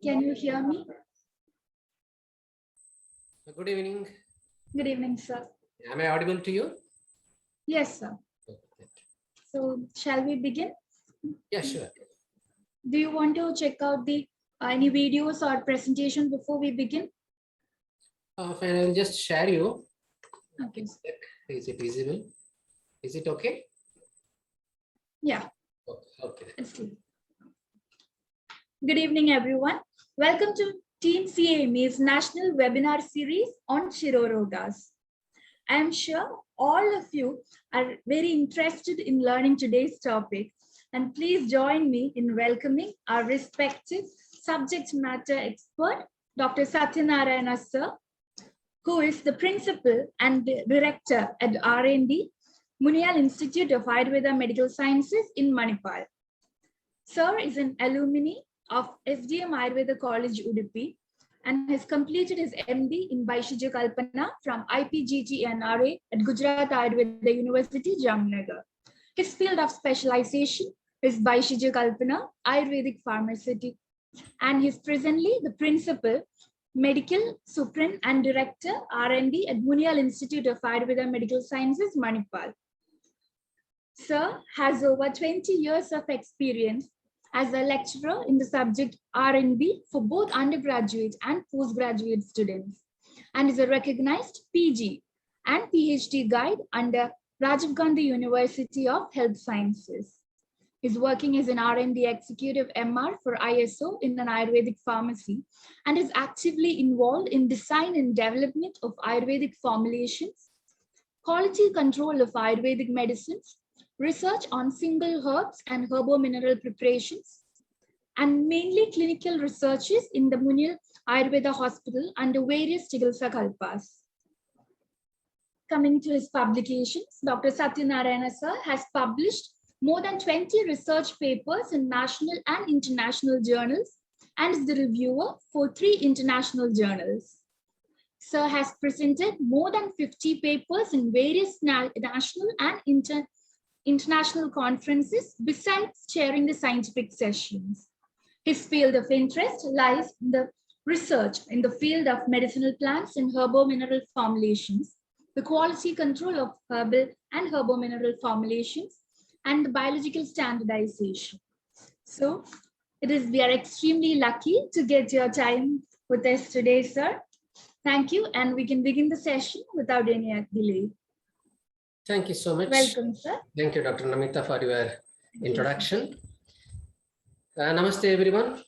Can you hear me? Good evening. Good evening, sir. Am I audible to you? Yes, sir. So, shall we begin? Yeah, sure. Do you want to check out the any videos or presentation before we begin? Fine, I'll just share you. Okay. Is it visible? Is it okay? Yeah. Okay. Let's see. Good evening, everyone. Welcome to Team CAME's National Webinar Series on Shirorogas. I am sure all of you are very interested in learning today's topic, and please join me in welcoming our respected subject matter expert, Dr. Satyanarayana sir, who is the principal and director at R&D, Munial Institute of Ayurveda Medical Sciences in Manipal. Sir is an alumni of SDM Ayurveda College, Udupi, and has completed his MD in Baishija Kalpana from IPGT-NRA at Gujarat Ayurveda University, Jamnagar. His field of specialization is Baishija Kalpana, Ayurvedic pharmaceutics, and he is presently the principal, medical superintendent and director R&D at Munial Institute of Ayurveda Medical Sciences, Manipal. Sir has over 20 years of experience as a lecturer in the subject R&B for both undergraduate and postgraduate students, and is a recognized PG and PhD guide under Rajiv Gandhi University of Health Sciences. Is working as an R&D executive MR for ISO in an Ayurvedic pharmacy, and is actively involved in design and development of Ayurvedic formulations, quality control of Ayurvedic medicines, research on single herbs and herbo-mineral preparations, and mainly clinical researches in the Munial Ayurveda Hospital under various Chikitsa Kalpas. Coming to his publications, Dr. Satyanarayana sir has published more than 20 research papers in national and international journals, and is the reviewer for 3 international journals. Sir has presented more than 50 papers in various national and international conferences, besides chairing the scientific sessions. His field of interest lies in the research in the field of medicinal plants and herbo-mineral formulations, the quality control of herbal and herbo-mineral formulations, and the biological standardization. So we are extremely lucky to get your time with us today, sir. Thank you, and we can begin the session without any delay. Thank you so much. Welcome, sir. Thank you, Dr. Namita, for your introduction. Namaste, everyone.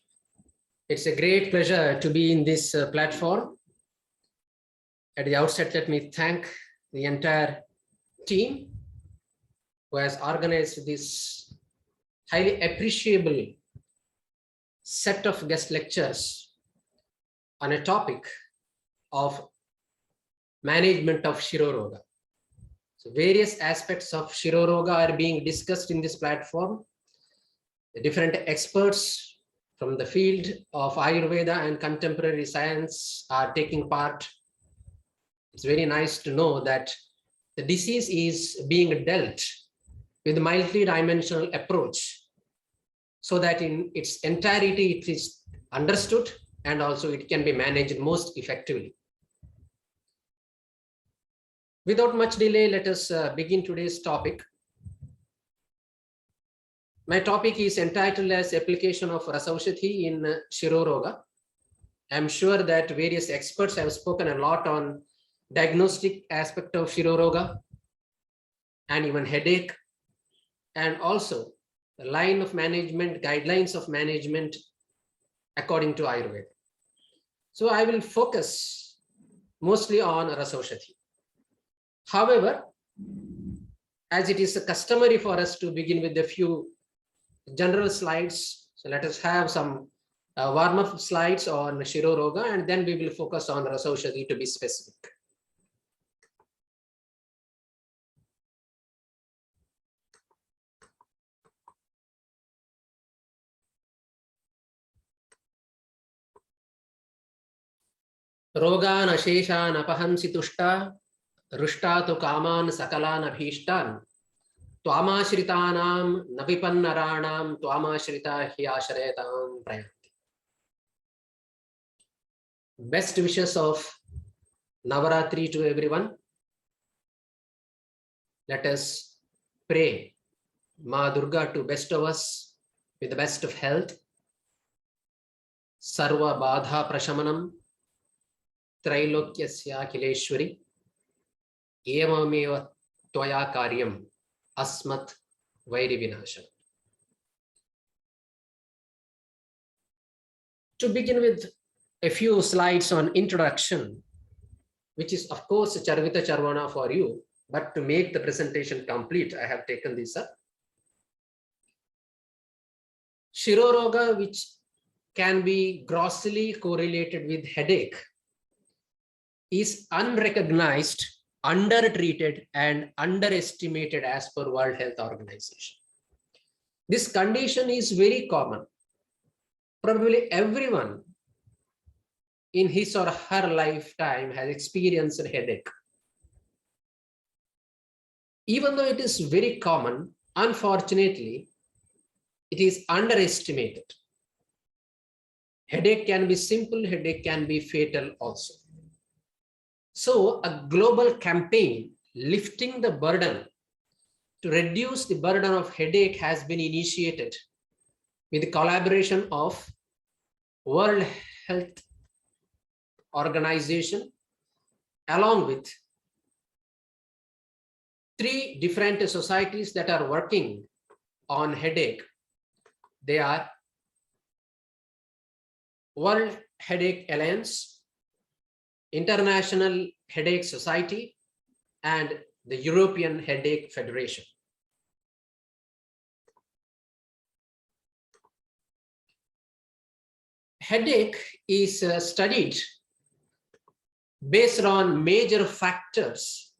It's a great pleasure to be in this platform. At the outset, let me thank the entire team who has organized this highly appreciable set of guest lectures on a topic of management of Shiroroga. So various aspects of Shiroroga are being discussed in this platform. The different experts from the field of Ayurveda and contemporary science are taking part. It's very nice to know that the disease is being dealt with a multi-dimensional approach, so that in its entirety it is understood and also it can be managed most effectively. Without much delay, let us begin today's topic. My topic is entitled as Application of Rasaushadhi in Shiroroga. I'm sure that various experts have spoken a lot on diagnostic aspect of Shiroroga and even headache, and also the line of management, guidelines of management according to Ayurveda. So I will focus mostly on Rasaushadhi. However, as it is customary for us to begin with a few general slides, so let us have some warm-up slides on Shiroroga, and then we will focus on Rasaushadhi to be specific. Rogan asheshan apahansi tushta, rushta tu kaman sakalan abhishtan, Twamashritanam navipannaranam Twamashrita hyashretam prayanti. Best wishes of Navaratri to everyone. Let us pray Ma Durga to bestow us with the best of health. Sarva Badha Prashamanam Trailokyasya Kileshwari Evameva Tvaya Karyam Asmat Vairi Vinasham. To begin with a few slides on introduction, which is of course Charvita Charvana for you, but to make the presentation complete, I have taken this up. Shiroroga, which can be grossly correlated with headache, is unrecognized, undertreated, and underestimated as per World Health Organization. This condition is very common. Probably everyone in his or her lifetime has experienced a headache. Even though it is very common, unfortunately, it is underestimated. Headache can be simple, headache can be fatal also. So a global campaign lifting the burden to reduce the burden of headache has been initiated with the collaboration of World Health Organization along with 3 different societies that are working on headache. They are World Headache Alliance, International Headache Society, and the European Headache Federation. Headache is studied based on major factors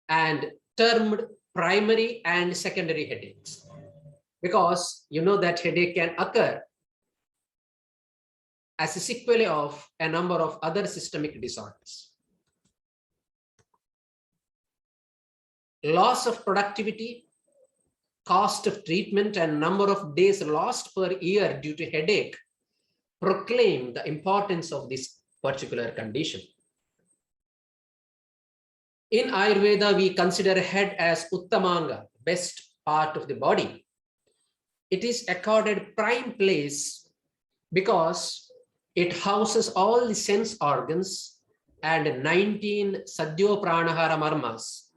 and termed primary and secondary headaches, because you know that headache can occur as a sequelae of a number of other systemic disorders. Loss of productivity, cost of treatment, and number of days lost per year due to headache proclaim the importance of this particular condition. In Ayurveda, we consider head as Uttamanga, best part of the body. It is accorded prime place because it houses all the sense organs and 19 Sadhyo Pranahara Marmas,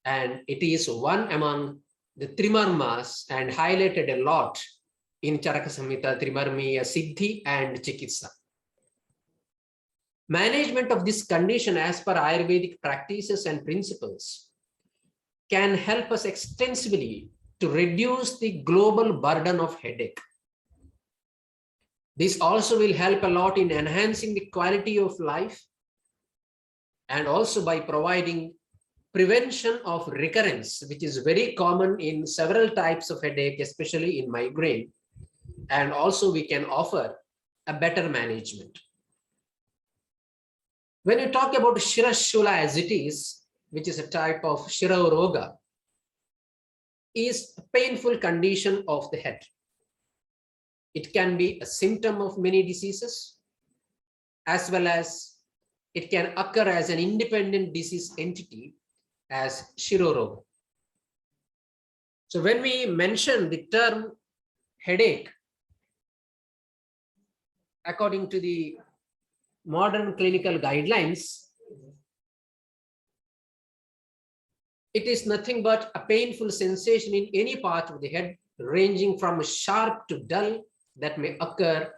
and it is one among the Trimarmas and highlighted a lot in Charaka Samhita, Trimarmiya, Siddhi, and Chikitsa. Management of this condition as per Ayurvedic practices and principles can help us extensively to reduce the global burden of headache. This also will help a lot in enhancing the quality of life and also by providing prevention of recurrence, which is very common in several types of headache, especially in migraine. And also we can offer a better management. When you talk about Shirashula as it is, which is a type of Shiroroga, is a painful condition of the head. It can be a symptom of many diseases, as well as it can occur as an independent disease entity as Shiroroga. So when we mention the term headache, according to the modern clinical guidelines, it is nothing but a painful sensation in any part of the head, ranging from sharp to dull, that may occur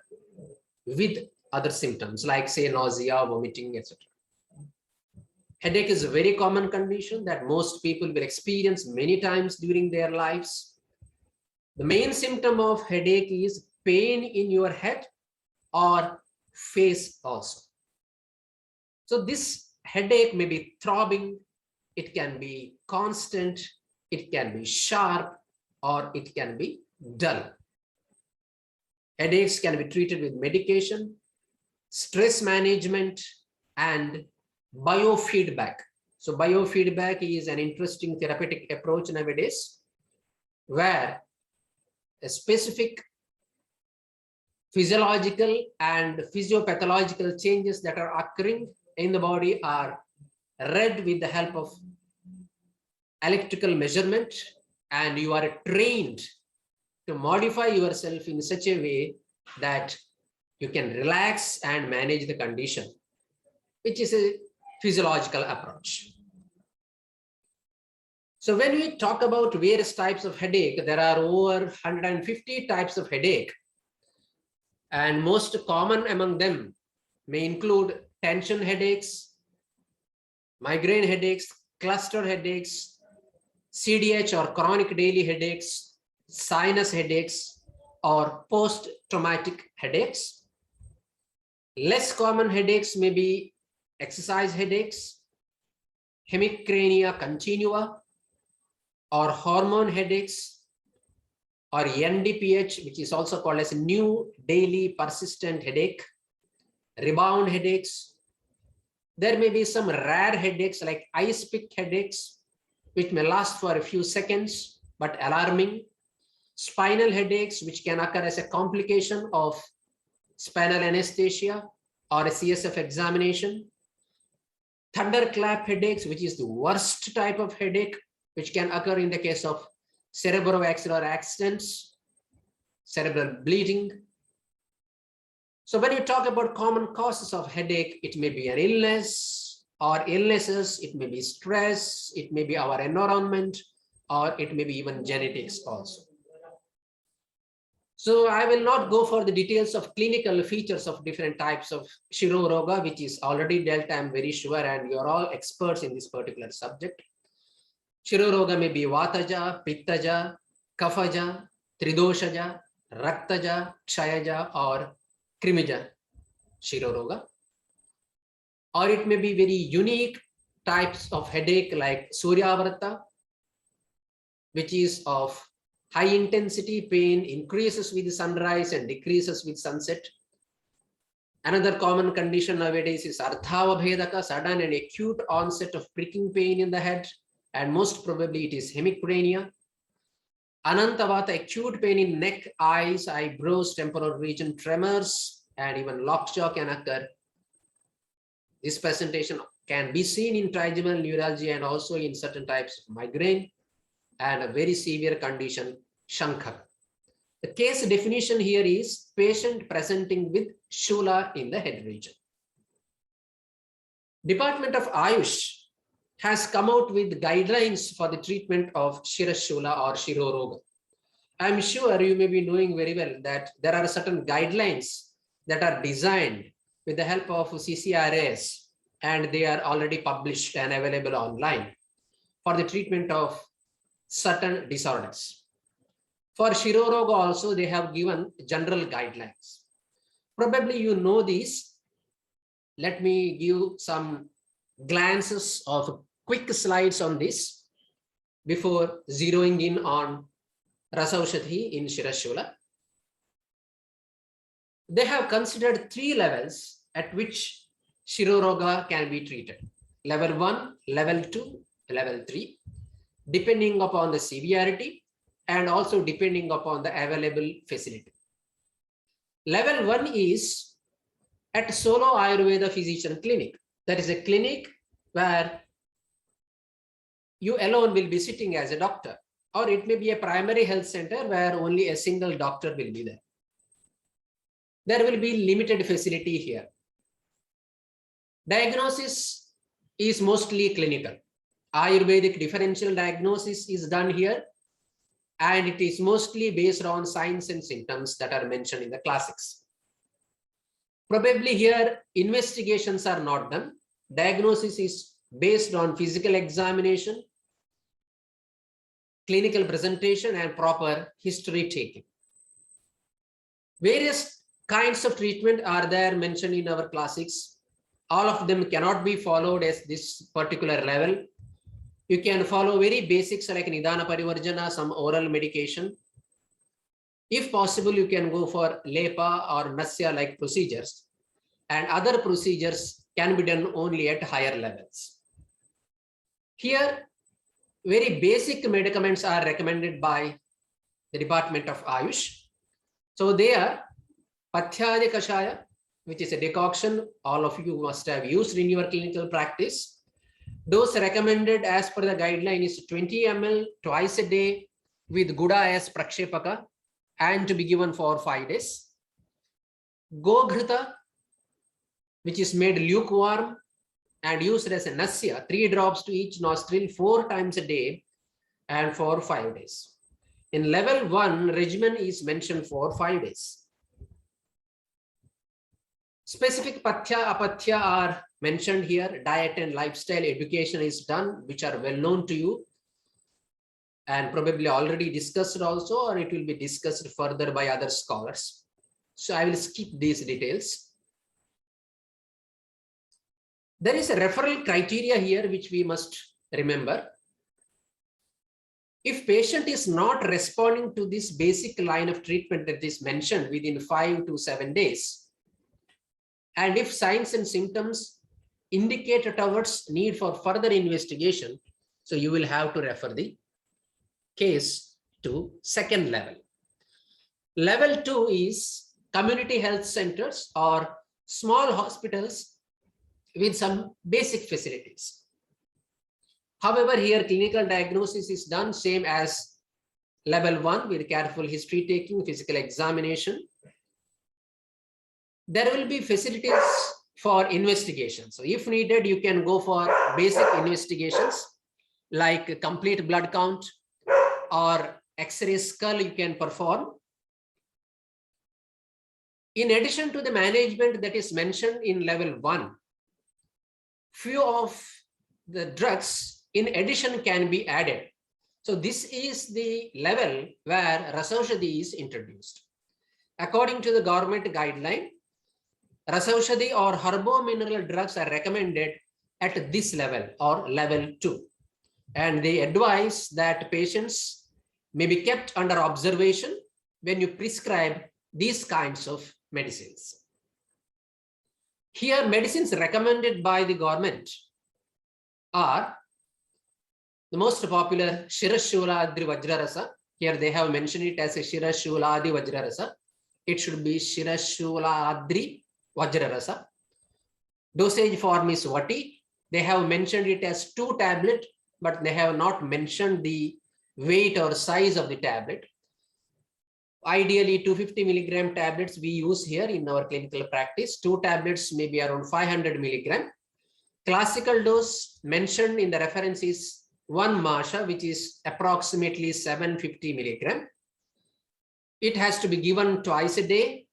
with other symptoms like, say, nausea, vomiting, etc. Headache is a very common condition that most people will experience many times during their lives. The main symptom of headache is pain in your head or face also. So this headache may be throbbing, it can be constant, it can be sharp, or it can be dull. Headaches can be treated with medication, stress management, and biofeedback. So biofeedback is an interesting therapeutic approach nowadays, where a specific physiological and physiopathological changes that are occurring in the body are read with the help of electrical measurement, and you are trained to modify yourself in such a way that you can relax and manage the condition, which is a physiological approach. So when we talk about various types of headache, there are over 150 types of headache, and most common among them may include tension headaches, migraine headaches, cluster headaches, CDH or chronic daily headaches, sinus headaches, or post-traumatic headaches. Less common headaches may be exercise headaches, hemicrania continua, or hormone headaches, or NDPH, which is also called as new daily persistent headache, rebound headaches. There may be some rare headaches like ice pick headaches, which may last for a few seconds but alarming. Spinal headaches, which can occur as a complication of spinal anesthesia or a CSF examination. Thunderclap headaches, which is the worst type of headache, which can occur in the case of cerebrovascular accidents, cerebral bleeding. So when you talk about common causes of headache, it may be an illness or illnesses, it may be stress, it may be our environment, or it may be even genetics also. So I will not go for the details of clinical features of different types of Shiroroga, which is already dealt, I am very sure, and you are all experts in this particular subject. Shiroroga may be Vataja, Pittaja, Kafaja, Tridoshaja, Raktaja, Kshayaja, or Krimija Shiroroga. Or it may be very unique types of headache like Suryavarta, which is of high intensity pain, increases with sunrise and decreases with sunset. Another common condition nowadays is Ardhavabhedaka, sudden and acute onset of pricking pain in the head, and most probably it is hemicrania. Anantavata, acute pain in neck, eyes, eyebrows, temporal region, tremors, and even lockjaw can occur. This presentation can be seen in trigeminal neuralgia and also in certain types of migraine, and a very severe condition, Shankar. The case definition here is patient presenting with Shula in the head region. Department of Ayush has come out with guidelines for the treatment of Shirashula or Shiroroga. I'm sure you may be knowing very well that there are certain guidelines that are designed with the help of CCRS, and they are already published and available online for the treatment of certain disorders. For Shiroroga also, they have given general guidelines. Probably you know these. Let me give some glances of quick slides on this before zeroing in on Rasaushadhi in Shirashula. They have considered 3 levels at which Shiroroga can be treated. Level 1, level 2, level 3, depending upon the severity and also depending upon the available facility. Level 1 is at solo Ayurveda physician clinic. That is a clinic where you alone will be sitting as a doctor, or it may be a primary health center where only a single doctor will be there. There will be limited facility here. Diagnosis is mostly clinical. Ayurvedic differential diagnosis is done here, and it is mostly based on signs and symptoms that are mentioned in the classics. Probably here investigations are not done. Diagnosis is based on physical examination, clinical presentation, and proper history taking. Various kinds of treatment are there mentioned in our classics. All of them cannot be followed at this particular level. You can follow very basics like Nidana Parivarjana, some oral medication. If possible, you can go for Lepa or Nasya like procedures, and other procedures can be done only at higher levels. Here, very basic medicaments are recommended by the Department of Ayush. So they are Pathyadi Kashaya, which is a decoction all of you must have used in your clinical practice. Dose recommended as per the guideline is 20 ml twice a day with Guda as Prakshepaka and to be given for 5 days. Goghrita, which is made lukewarm and used as a nasya, 3 drops to each nostril 4 times a day and for 5 days. In level 1, regimen is mentioned for 5 days. Specific pathya, apathya are mentioned here. Diet and lifestyle education is done, which are well known to you and probably already discussed also, or it will be discussed further by other scholars. So I will skip these details. There is a referral criteria here, which we must remember. If patient is not responding to this basic line of treatment that is mentioned within 5 to 7 days, and if signs and symptoms indicate towards need for further investigation, so you will have to refer the case to second level. Level 2 is community health centers or small hospitals with some basic facilities. However, here clinical diagnosis is done same as level 1 with careful history taking, physical examination. There will be facilities for investigation. So if needed, you can go for basic investigations like complete blood count or X-ray skull you can perform. In addition to the management that is mentioned in level 1, few of the drugs in addition can be added. So this is the level where Rasaushadhi is introduced. According to the government guideline, Rasaushadhi or herbo-mineral drugs are recommended at this level or level 2. And they advise that patients may be kept under observation when you prescribe these kinds of medicines. Here, medicines recommended by the government are the most popular Shirashuladi Vajrarasa. Here they have mentioned it as a Shirashuladi Vajrarasa. It should be Shirashuladi Vajrarasa. Dosage form is Vati. They have mentioned it as 2 tablets, but they have not mentioned the weight or size of the tablet. Ideally, 250 milligram tablets we use here in our clinical practice. 2 tablets may be around 500 milligram. Classical dose mentioned in the reference is 1 masha, which is approximately 750 milligram. It has to be given twice a day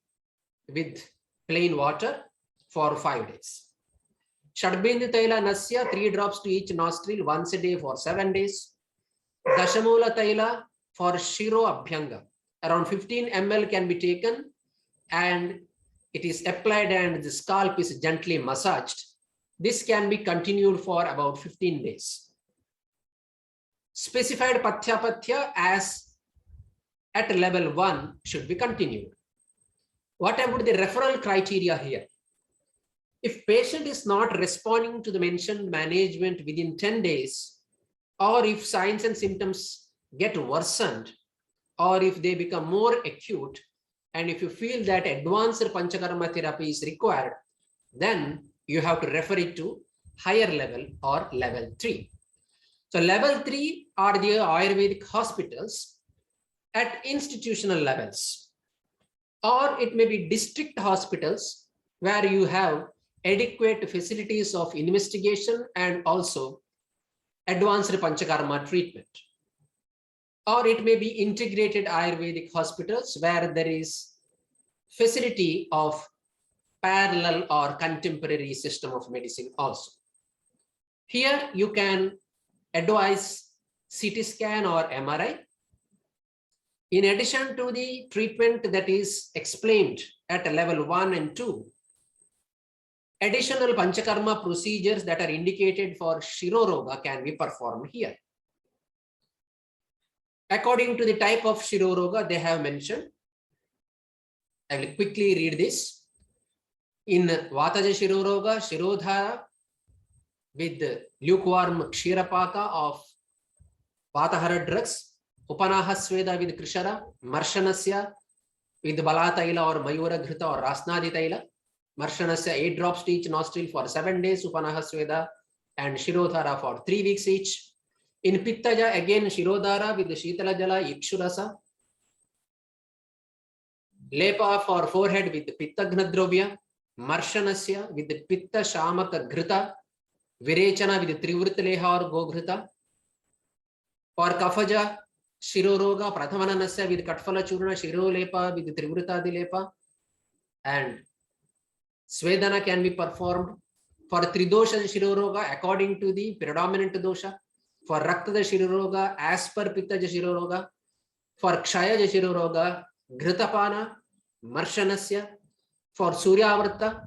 with plain water for 5 days. Shadbindu Taila Nasya, 3 drops to each nostril once a day for 7 days. Dashamula Taila for Shiro Abhyanga. Around 15 ml can be taken and it is applied and the scalp is gently massaged. This can be continued for about 15 days. Specified Pathya as at level 1 should be continued. What about the referral criteria here? If patient is not responding to the mentioned management within 10 days, or if signs and symptoms get worsened, or if they become more acute, and if you feel that advanced Panchakarma therapy is required, then you have to refer it to higher level or level 3. So level 3 are the Ayurvedic hospitals at institutional levels, or it may be district hospitals where you have adequate facilities of investigation and also advanced Panchakarma treatment. Or it may be integrated Ayurvedic hospitals where there is facility of parallel or contemporary system of medicine also. Here you can advise CT scan or MRI. In addition to the treatment that is explained at level 1 and 2, additional Panchakarma procedures that are indicated for Shiroroga can be performed here. According to the type of Shiroroga they have mentioned, I will quickly read this. In Vataja Shiroroga, Shirodhara with lukewarm Kshirapaka of Vatahara drugs, Upanahasveda with Krishara, Marshanasya with Bala Taila or Mayura Ghrita or Rasnadi Taila. Marshanasya 8 drops to each nostril for 7 days, Upanaha Sweda and Shirodhara for 3 weeks each. In Pittaja, again Shirodhara with the Shitala Jala, Ikshurasa. Lepa for forehead with the Pitta Gnadrovya. Marshanasya with the Pitta Shamaka Ghrita. Virechana with the Trivrit Leha or Goghrita. For Kafaja, Shiroroga, Prathamanasya with Katfala Churna, Shirolepa with the Trivrita Dilepa. And Svedana can be performed for Tridosha Shiroroga according to the predominant dosha. For Rakta Shiroroga as per Pitta Shiroroga. For Kshaya Shiroroga, Gritapana, Marshanasya. For Suryavarta,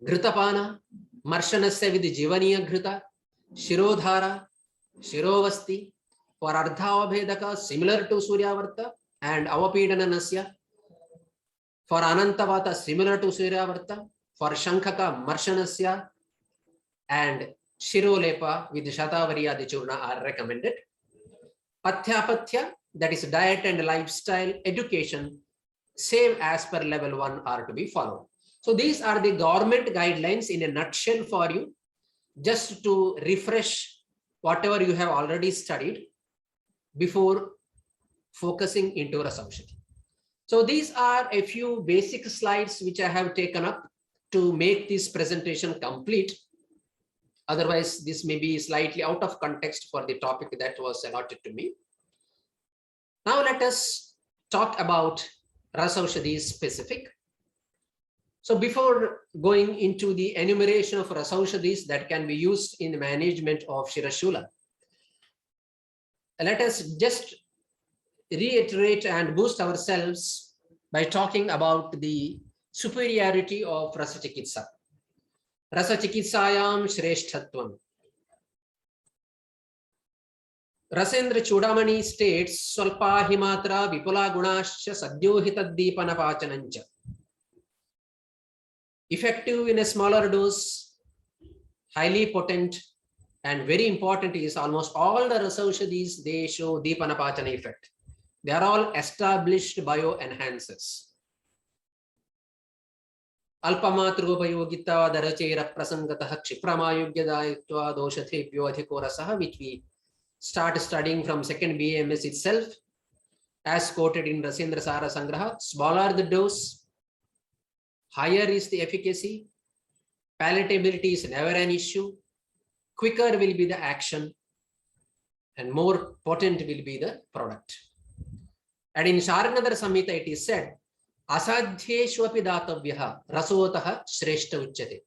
Gritapana, Marshanasya with the Jivaniya Grita, Shirodhara, Shirovasti. For Ardhavabhedaka, similar to Suryavarta and Avapidananasya. For Anantavata, similar to Suryavarta. For Shankaka, Marshanasya and Shirolepa with Shatavarya Churna are recommended. Pathya, that is diet and lifestyle education, same as per level 1 are to be followed. So these are the government guidelines in a nutshell for you, just to refresh whatever you have already studied before focusing into Rasaushadhi. So these are a few basic slides which I have taken up to make this presentation complete. Otherwise, this may be slightly out of context for the topic that was allotted to me. Now let us talk about Rasaushadhi specific. So before going into the enumeration of Rasaushadhis that can be used in the management of Shirashula, let us just reiterate and boost ourselves by talking about the superiority of Rasa Chikitsa. Rasa Chikitsayam Shreshtatvam. Rasendra Chudamani states, Swalpa Himatra Vipula Gunascha Sadyohita Deepana Pachanancha. Effective in a smaller dose, highly potent, and very important is almost all the Rasaushadhis, they show Deepana Pachana effect. They are all established bioenhancers. Alpamatrubayogita Darachera Prasangataha Kshipramayugyadayatva Doshathebhyo Adhikorasaha, which we start studying from 2nd BAMS itself, as quoted in Rasendra Sara Sangraha. Smaller the dose, higher is the efficacy, palatability is never an issue, quicker will be the action, and more potent will be the product. And in Sharanadara Samhita it is said, Asadhyeshwapi datavyaha rasotaha shreshta uchyate.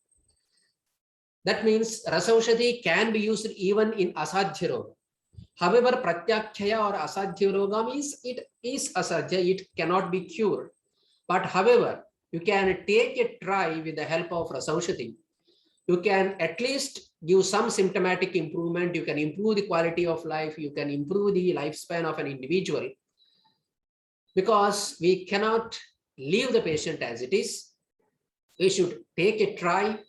That means Rasaushadhi can be used even in Asadhya Roga. However, Pratyakshaya or Asadhya Roga means it is Asadhya, it cannot be cured. But however, you can take a try with the help of Rasaushadhi. You can at least give some symptomatic improvement. You can improve the quality of life. You can improve the lifespan of an individual, because we cannot leave the patient as it is. We should take a try,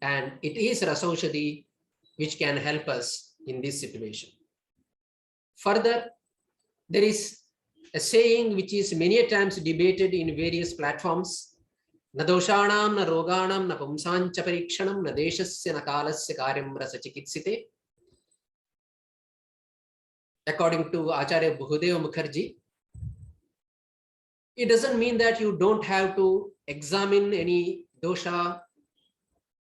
and it is Rasaushadhi which can help us in this situation. Further, there is a saying which is many times debated in various platforms. Na doshanam na roganam na pumsancha parikshanam na deshasya na kalasya karyam rasa chikitsite. According to Acharya Bhudev Mukherjee, it doesn't mean that you don't have to examine any dosha,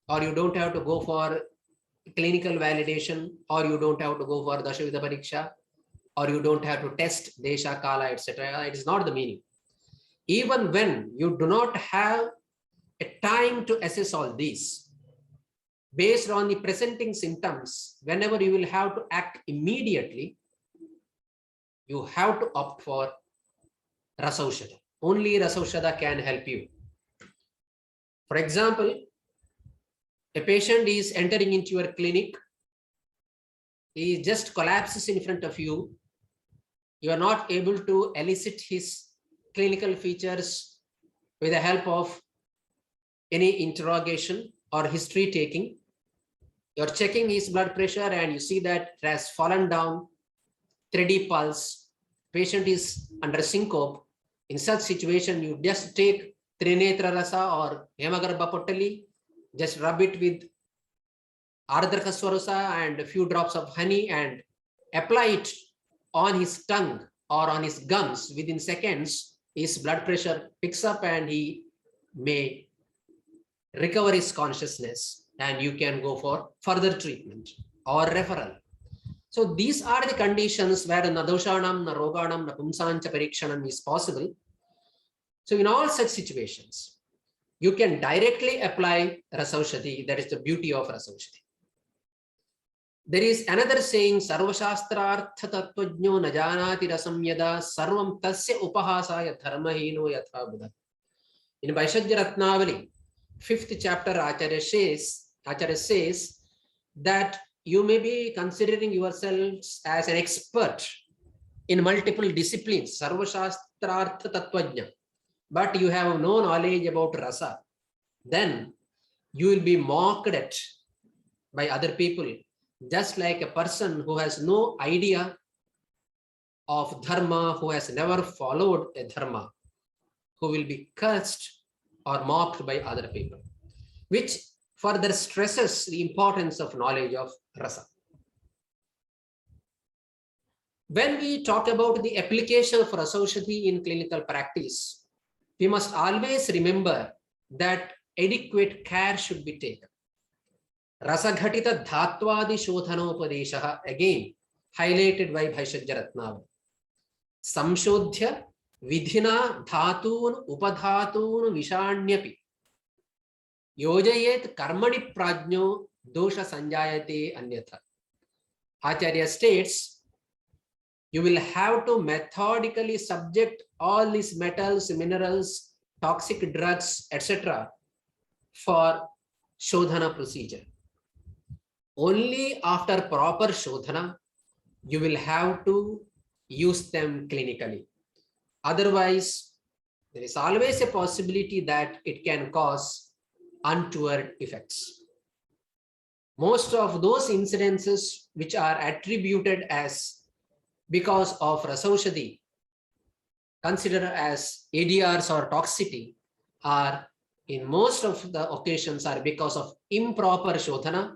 or you don't have to go for clinical validation, or you don't have to go for Dashavidha Pariksha, or you don't have to test Desha, Kala, etc. It is not the meaning. Even when you do not have a time to assess all these, based on the presenting symptoms, whenever you will have to act immediately, you have to opt for Rasaushadha. Only Rasaushadha can help you. For example, a patient is entering into your clinic, he just collapses in front of you. You are not able to elicit his clinical features with the help of any interrogation or history taking. You're checking his blood pressure and you see that it has fallen down, 3D pulse, patient is under syncope. In such situation, you just take Trinetra Rasa or Hemagarbha Potali, just rub it with Ardharka Swarusa and a few drops of honey and apply it on his tongue or on his gums. Within seconds, his blood pressure picks up and he may recover his consciousness, and you can go for further treatment or referral. So these are the conditions where na doshanam, na roganam, na pumsancha parikshanam is possible. So in all such situations, you can directly apply Rasaushadhi. That is the beauty of Rasaushadhi. There is another saying, Sarvashastrartha tattvajno na janati rasam yada sarvam tasya upahasaya dharmahino yatha buddha. In Vaishajya Ratnavali, 5th chapter, Acharya says that you may be considering yourselves as an expert in multiple disciplines, Sarvashastrartha tattvajna, but you have no knowledge about rasa. Then you will be mocked at by other people, just like a person who has no idea of dharma, who has never followed a dharma, who will be cursed or mocked by other people, which further stresses the importance of knowledge of rasa. When we talk about the application of Rasaushadhi in clinical practice, we must always remember that adequate care should be taken. Rasaghatita Dhatvadi Shodhanopadeshaha, again highlighted by Bhaishajya Ratnavali. Samshodhya Vidhina Dhatun Upadhatun Vishanyapi Yojayet Karmani Prajno Dosha Sanjayate Anyatha. Acharya states, you will have to methodically subject all these metals, minerals, toxic drugs, etc. for Shodhana procedure. Only after proper Shodhana, you will have to use them clinically. Otherwise, there is always a possibility that it can cause untoward effects. Most of those incidences which are attributed as because of Rasaushadhi, considered as ADRs or toxicity, are in most of the occasions are because of improper Shodhana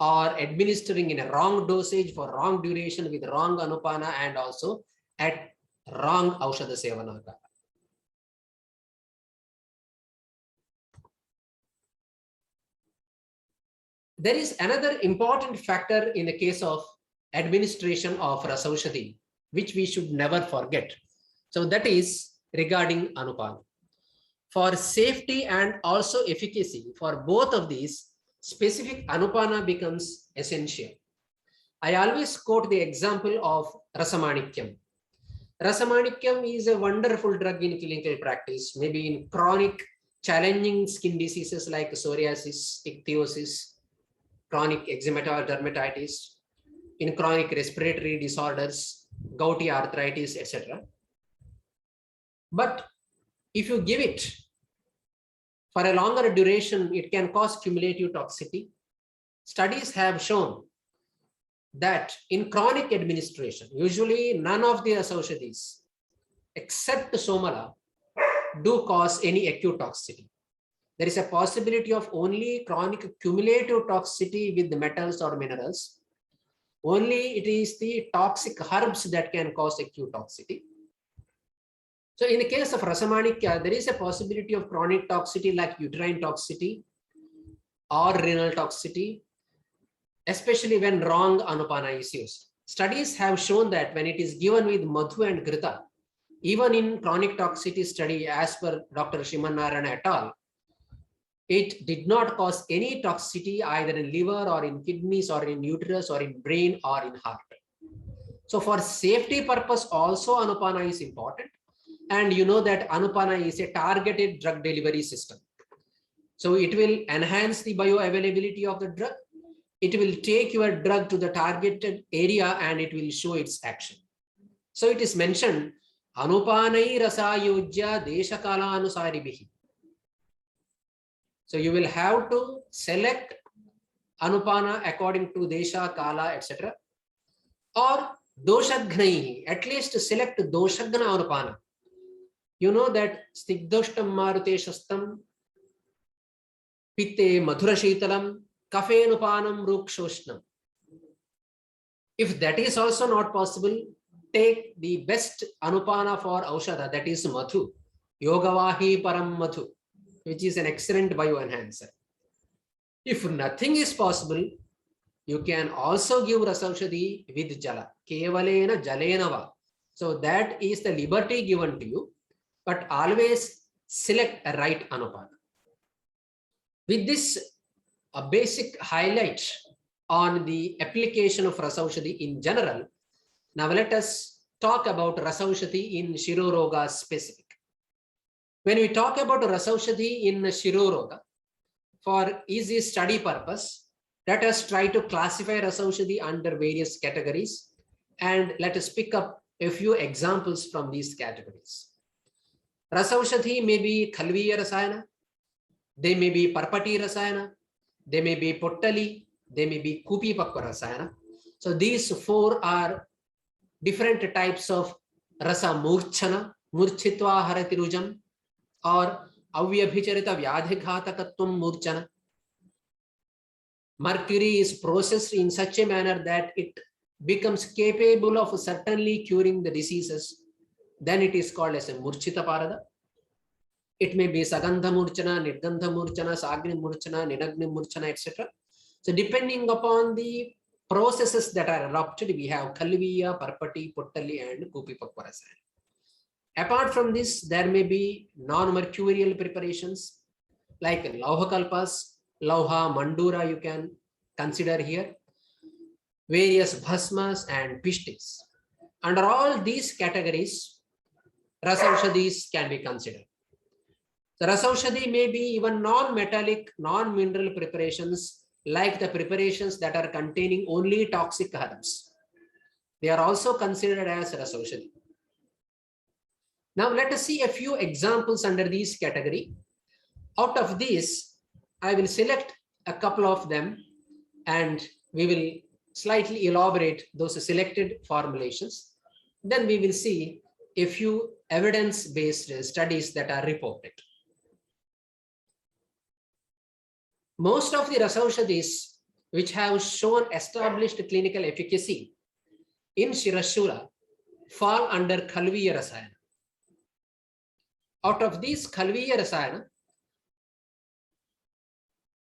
or administering in a wrong dosage for wrong duration with wrong Anupana and also at wrong Aushadha Sevana. There is another important factor in the case of administration of Rasaushadhi, which we should never forget. So that is regarding Anupana. For safety and also efficacy, for both of these, specific Anupana becomes essential. I always quote the example of Rasamanikyam. Rasamanikyam is a wonderful drug in clinical practice, maybe in chronic challenging skin diseases like psoriasis, ichthyosis, chronic eczema or dermatitis, in chronic respiratory disorders, gouty arthritis, etc. But if you give it for a longer duration, it can cause cumulative toxicity. Studies have shown that in chronic administration, usually none of the Rasaushadhis except Somala do cause any acute toxicity. There is a possibility of only chronic cumulative toxicity with the metals or minerals. Only it is the toxic herbs that can cause acute toxicity. So in the case of Rasamanikya, there is a possibility of chronic toxicity like uterine toxicity or renal toxicity, especially when wrong Anupana is used. Studies have shown that when it is given with Madhu and Grita, even in chronic toxicity study as per Dr. Shimanarayan et al., it did not cause any toxicity either in liver or in kidneys or in uterus or in brain or in heart. So for safety purpose also Anupana is important. And you know that Anupana is a targeted drug delivery system. So it will enhance the bioavailability of the drug. It will take your drug to the targeted area and it will show its action. So it is mentioned, Anupanai rasayojya deshakala anusaribihi. So you will have to select Anupana according to desha, kala, etc. Or doshaghnaihi, at least select doshagna Anupana. You know that Stigdoshtam Marute Shastam Pitte Madhura Shitalam Kafenupanam Rukshoshnam. If that is also not possible, take the best Anupana for Aushadha, that is Madhu. Yogavahi Param Madhu, which is an excellent bioenhancer. If nothing is possible, you can also give Rasaushadhi with Jala. Kevalena Jalenava. So that is the liberty given to you, but always select a right Anupana. With this, a basic highlight on the application of Rasaushadhi in general, now let us talk about Rasaushadhi in Shiroroga specific. When we talk about Rasaushadhi in Shiroroga, for easy study purpose, let us try to classify Rasaushadhi under various categories, and let us pick up a few examples from these categories. Rasaushadhi may be Khalviya Rasayana, they may be Parpati Rasayana, they may be Pottali, they may be Kupi Pakva Rasayana. So these four are different types of Rasa Murchana, Murchitva Haratirujam, or Avyabhicharita Vyadhighatakatvam Murchana. Mercury is processed in such a manner that it becomes capable of certainly curing the diseases. Then it is called as a Murchita Parada. It may be Sagandha Murchana, Nirgandha Murchana, Sagni Murchana, Ninagni Murchana, etc. So depending upon the processes that are erupted, we have Khalviya, Parpati, Pottali, and Kupi Pakva Rasayana. Apart from this, there may be non-mercurial preparations like Lauha Kalpas, Lauha, Mandura you can consider here, various Bhasmas and Pishtis. Under all these categories, Rasaushadhis can be considered. The Rasaushadhi may be even non-metallic, non-mineral preparations like the preparations that are containing only toxic herbs. They are also considered as Rasaushadhi. Now let us see a few examples under this category. Out of these, I will select a couple of them and we will slightly elaborate those selected formulations. Then we will see a few evidence-based studies that are reported. Most of the Rasaushadhis which have shown established clinical efficacy in Shirashula fall under Khalviya Rasayana. Out of these Khalviya Rasayana,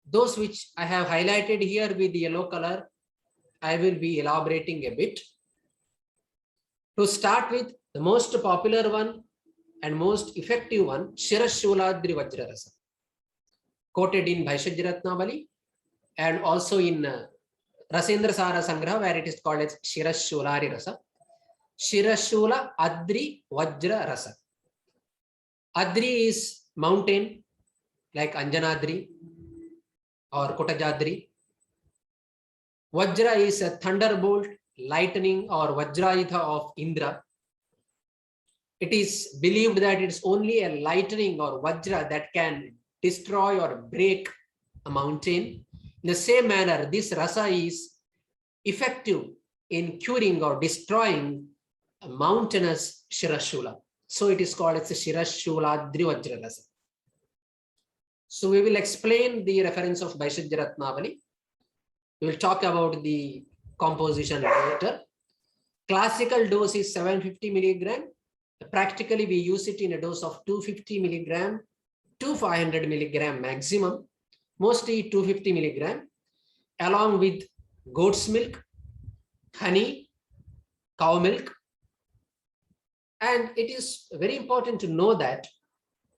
those which I have highlighted here with the yellow color, I will be elaborating a bit. To start with, the most popular one and most effective one, Shirashuladri Vajra Rasa, quoted in Bhaishajya Ratnavali and also in Rasendra Sara Sangraha, where it is called as Shirashulari Rasa. Shirashula Adri Vajra Rasa. Adri is mountain like Anjanadri or Kotajadri. Vajra is a thunderbolt, lightning or Vajrayudha of Indra. It is believed that it's only a lightning or Vajra that can destroy or break a mountain. In the same manner, this rasa is effective in curing or destroying a mountainous Shirashula. So it is called as a Shirashuladri Vajra Rasa. So we will explain the reference of Bhaishajya Ratnavali. We will talk about the composition later. Classical dose is 750 milligram. Practically, we use it in a dose of 250 milligram to 500 milligram maximum, mostly 250 milligram, along with goat's milk, honey, cow milk. And it is very important to know that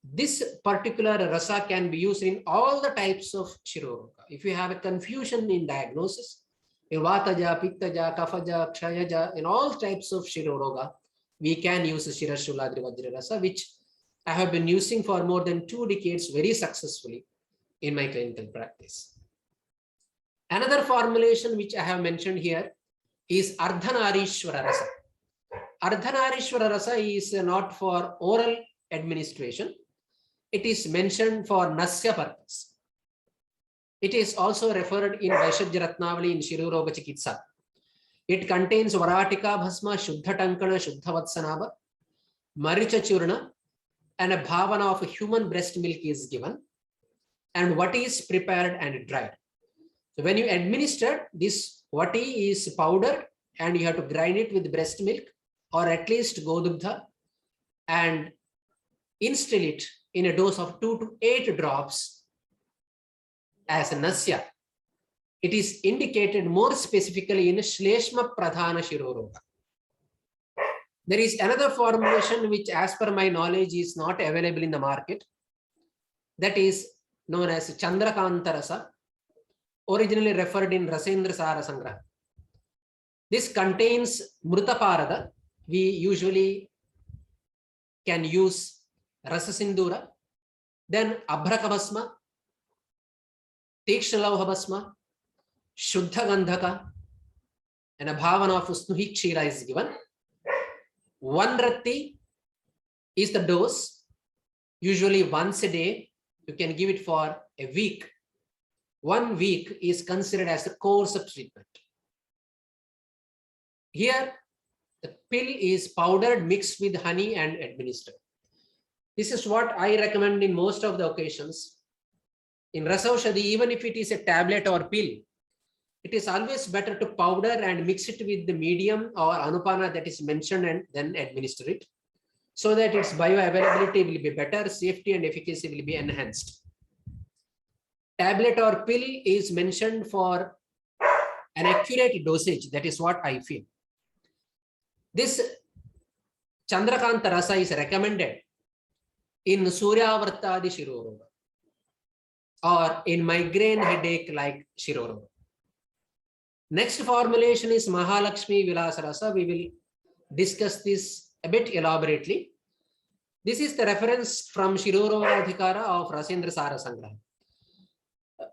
this particular rasa can be used in all the types of Shiroroga. If you have a confusion in diagnosis, in Vataja, Pittaja, Kafaja, Kshayaja, in all types of Shiroroga, we can use the Shirashuladri Vajra Rasa, which I have been using for more than 2 decades very successfully in my clinical practice. Another formulation which I have mentioned here is Ardhanarishwara Rasa. Ardhanarishwara Rasa is not for oral administration. It is mentioned for Nasya purpose. It is also referred in Vaishajya Ratnavali in Shiruroga Chikitsa. It contains Varatika Bhasma, Shuddha Tankana, Shuddha Vatsanaba, Maricha Churna, and a bhavana of a human breast milk is given, and vati is prepared and dried. So when you administer this, vati is powdered and you have to grind it with breast milk or at least godubdha and instill it in a dose of 2 to 8 drops as a nasya. It is indicated more specifically in Shleshma Pradhana Shiroroga. There is another formulation which, as per my knowledge, is not available in the market. That is known as Chandra Kantarasa, originally referred in Rasendra Sara Sangraha. This contains Mrutaparada. We usually can use Rasasindura, then Abhrakabhasma, Tikshalavhabhasma, Shuddha Gandhaka, and a bhavana of Snuhi Kshira is given. 1 rati is the dose, usually once a day. You can give it for a week. 1 week is considered as the course of treatment. Here, the pill is powdered, mixed with honey and administered. This is what I recommend in most of the occasions. In Rasaushadhi, even if it is a tablet or pill, it is always better to powder and mix it with the medium or anupana that is mentioned and then administer it, so that its bioavailability will be better, safety and efficacy will be enhanced. Tablet or pill is mentioned for an accurate dosage. That is what I feel. This Chandra Kantarasa is recommended in Suryavartadi Shiroroga or in migraine headache like Shiroroga. Next formulation is Mahalakshmi Vilasa Rasa. We will discuss this a bit elaborately. This is the reference from Shiroroga Adhikara of Rasendra Sara Sangraha.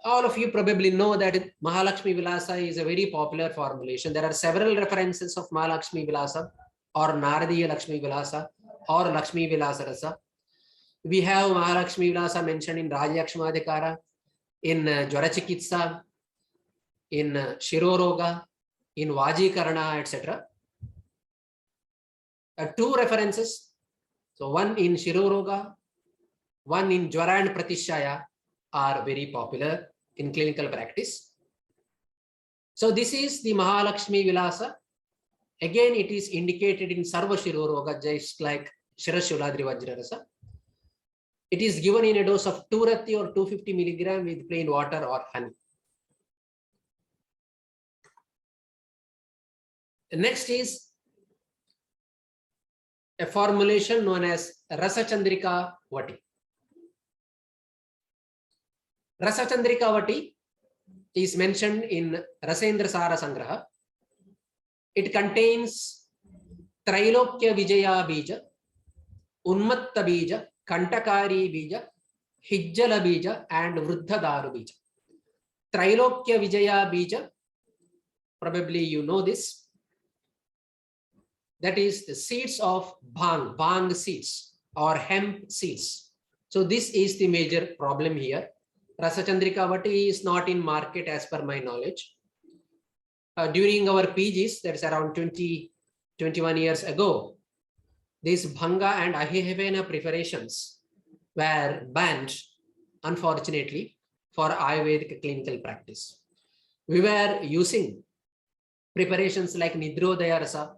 All of you probably know that Mahalakshmi Vilasa is a very popular formulation. There are several references of Mahalakshmi Vilasa or Naradiya Lakshmi Vilasa or Lakshmi Vilasa Rasa. We have Mahalakshmi Vilasa mentioned in Rajayakshamadhikara, in Jwarachikitsa, in Shiroroga, in Vajikarana, etc. 2 references. So one in Shiroroga, one in Jwara and Pratishaya are very popular in clinical practice. So this is the Mahalakshmi Vilasa. Again, it is indicated in Sarva Shiroroga, just like Shirashuladri Vajrarasa. It is given in a dose of 2 rati or 250 milligram with plain water or honey. Next is a formulation known as Rasa Chandrika Vati. Rasa Chandrika Vati is mentioned in Rasendra Sara Sangraha. It contains Trailokya Vijaya Bija, Unmatta Bija, Kantakari Bija, Hijjala Bija, and Vruddhadaru Bija. Trailokya Vijaya Bija, probably you know this. That is the seeds of bhang seeds or hemp seeds. So this is the major problem here. Rasa Chandrika Vati is not in market as per my knowledge. During our PGs, that's around 21 years ago, these Bhanga and Ahihevena preparations were banned, unfortunately, for Ayurvedic clinical practice. We were using preparations like Nidrodaya Rasa,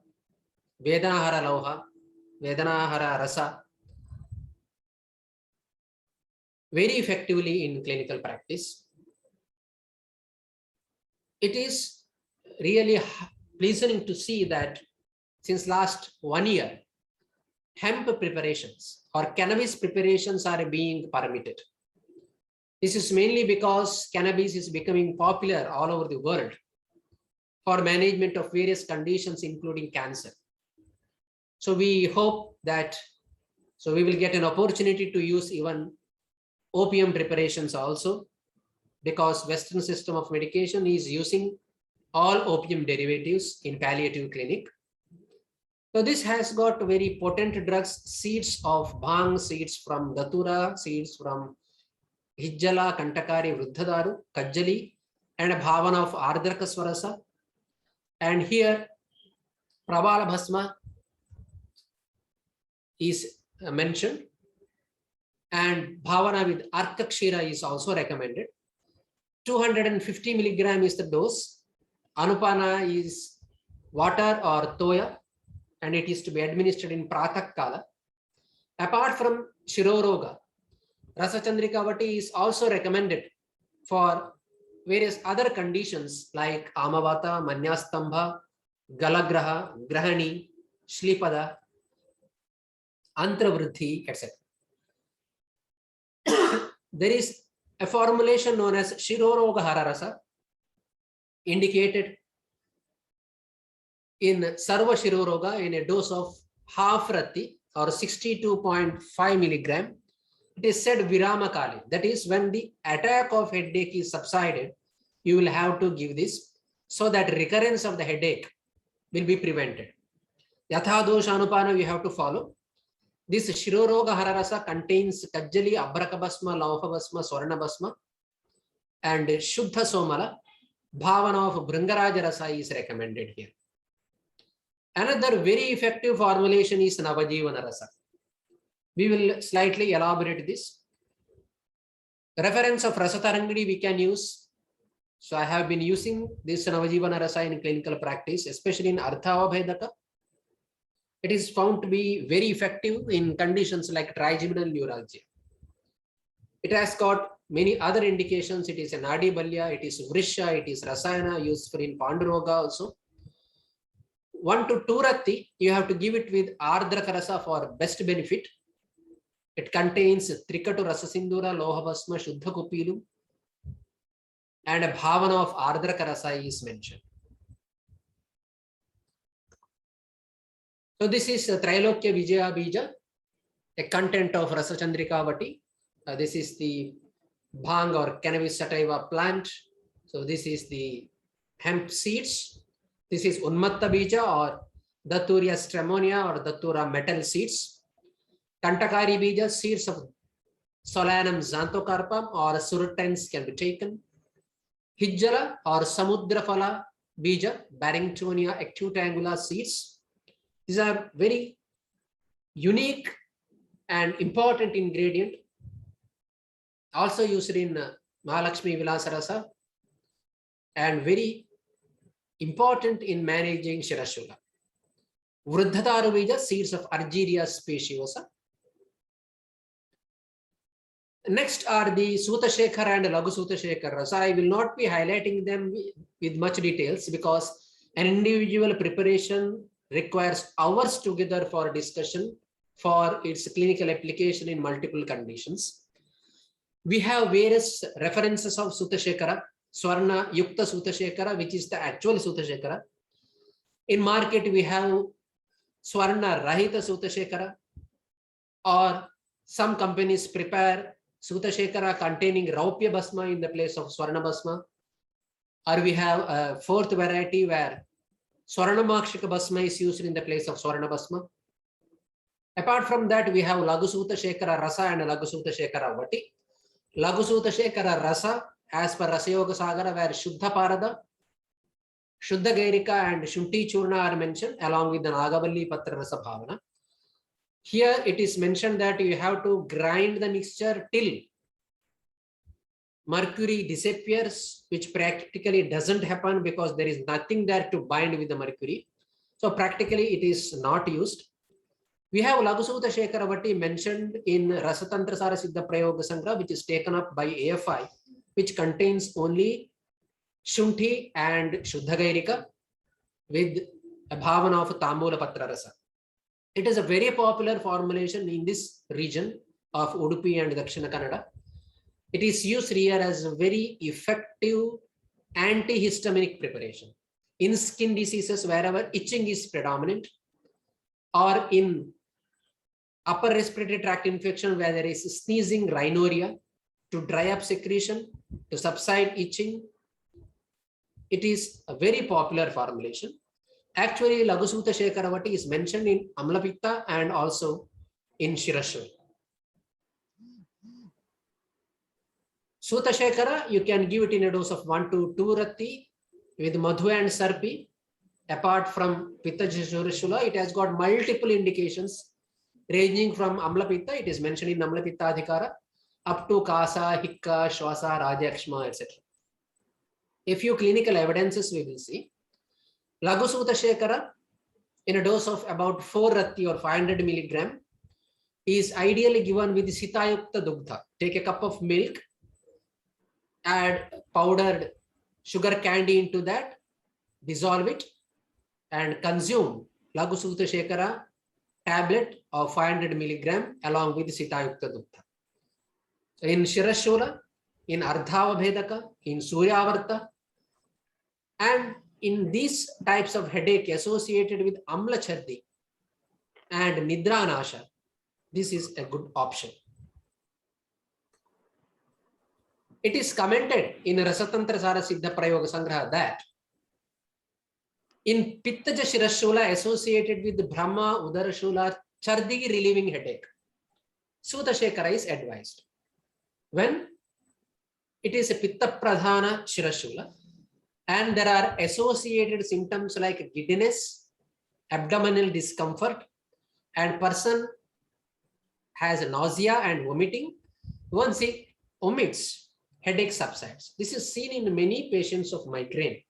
Vedanahara Lauha, Vedanahara Rasa very effectively in clinical practice. It is really pleasing to see that since last 1 year, hemp preparations or cannabis preparations are being permitted. This is mainly because cannabis is becoming popular all over the world for management of various conditions, including cancer. So we hope that, we will get an opportunity to use even opium preparations also, because Western system of medication is using all opium derivatives in palliative clinic. So this has got very potent drugs, seeds of bhang, seeds from datura, seeds from hijjala, kantakari, vruddhadaru, kajjali, and a bhavana of ardraka swarasa. And here Pravala Bhasma is mentioned. and Bhavana with Arka Kshira is also recommended. 250 milligram is the dose. Anupana is water or toya, and it is to be administered in Pratak Kala. Apart from Shiroroga, Rasa Chandrikavati is also recommended for various other conditions like Amavata, Manyastambha, Galagraha, Grahani, Shlipada, Antravruddhi, etc. There is a formulation known as Shiroroga Hararasa, indicated in Sarva Shiroroga in a dose of half rati or 62.5 milligram. It is said Virama Kali, that is when the attack of headache is subsided, you will have to give this so that recurrence of the headache will be prevented. Yatha dosha anupana you have to follow. This Shiroroga Hararasa contains Kajjali, Abrakabasma, Laufabasma, Swarnabasma, and Shuddha Somala. Bhavana of Bhringaraja Rasa is recommended here. Another very effective formulation is Navajivana Rasa. We will slightly elaborate this. Reference of Rasatarangadi we can use. So I have been using this Navajivana Rasa in clinical practice, especially in Arthavabhedaka. It is found to be very effective in conditions like trigeminal neuralgia. It has got many other indications. It is an Nadi Balya, it is Vrisha, it is Rasayana used for in Panduroga also. 1 to 2 rati, you have to give it with Ardraka Rasa for best benefit. It contains Trikatu Rasa Sindura, Lohabasma, Shuddha Kupilu, and a Bhavana of Ardraka Rasa is mentioned. So this is Trailokya Vijaya Bija, a content of Rasa Chandrikavati. This is the Bhang or Cannabis sativa plant. So this is the hemp seeds. This is Unmatta Bija or Daturia stremonia or Datura metal seeds. Kantakari Bija, seeds of Solanum xanthocarpum or surutens can be taken. Hijjala or Samudraphala Bija, Barringtonia acutangula seeds. These are very unique and important ingredient, also used in Mahalakshmi Vilasa Rasa, and very important in managing Shirashula. Vruddhataru Bija, seeds of Argyria speciosa. Next are the Sutashekara and Lagu Sutashekara Rasa. I will not be highlighting them with much details because an individual preparation requires hours together for discussion for its clinical application in multiple conditions. We have various references of Sutashekara, Swarna Yukta Sutashekara, which is the actual Sutashekara. In market, we have Swarna Rahita Sutashekara, or some companies prepare Sutashekara containing Raupya Basma in the place of Swarnabasma, or we have a fourth variety where Swarnamakshika Basma is used in the place of Swarnabasma. Apart from that, we have Lagusuta Shekara Rasa and Lagusuta Shekara Vati. Lagusuta Shekara Rasa, as per Rasayoga Sagara, where Shuddha Parada, Shuddha Gairika and Shunti Churna are mentioned along with the Nagavalli Patra Rasa Bhavana. Here it is mentioned that you have to grind the mixture till mercury disappears, which practically doesn't happen because there is nothing there to bind with the mercury. So practically it is not used. We have Lagusuta Shekaravati mentioned in Rasatantra Sara Siddha Prayoga Sangra, which is taken up by AFI, which contains only Shunti and Shuddha Gairika with a Bhavana of Tambula Patra Rasa. It is a very popular formulation in this region of Udupi and Dakshina Kannada. It is used here as a very effective antihistaminic preparation in skin diseases wherever itching is predominant, or in upper respiratory tract infection where there is sneezing, rhinorrhea, to dry up secretion, to subside itching. It is a very popular formulation. Actually, Lagusuta Shekaravati is mentioned in Amlapitta and also in Shirashur. Suta Shekara, you can give it in a dose of 1 to 2 rati with Madhu and Sarpi. Apart from Pitta Shurashula, it has got multiple indications. ranging from Amla Pitta, it is mentioned in Amla Pitta Adhikara, up to Kasa, Hikka, Shwasa, Rajakshma, etc. A few clinical evidences we will see. Laghu Sutta Shekara, in a dose of about 4 Ratti or 500 milligram, is ideally given with Sitayukta Dugdha. Take a cup of milk, add powdered sugar candy into that, dissolve it, and consume Laghu Sutta Shekara tablet of 500 milligram along with Sitayukta Dugdha. So in Shirashula, in Ardhavabhedaka, in Suryavarta, and in these types of headache associated with Amla Chaddi and Nidra Nasha, this is a good option. It is commented in Rasatantra Sara Siddha Prayoga Sangraha that in Pittaja Shirashula associated with Brahma Udarashula Chardi relieving headache, Sutta Shekara is advised. When it is a Pitta Pradhana Shirashula and there are associated symptoms like giddiness, abdominal discomfort, and person has nausea and vomiting, once he omits, headache subsides. This is seen in many patients of migraine.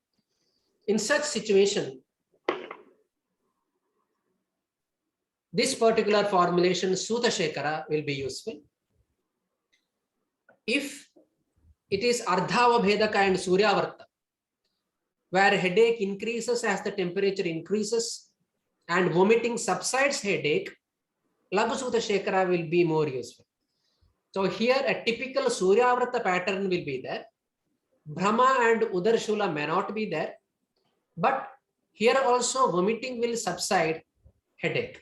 In such situation, this particular formulation, Sutta Shekara, will be useful. If it is Ardhavabhedaka and Suryavarta, where headache increases as the temperature increases and vomiting subsides headache, Laghu Sutta Shekara will be more useful. So here a typical Suryavarta pattern will be there. Brahma and Udarashula may not be there, but here also vomiting will subside headache.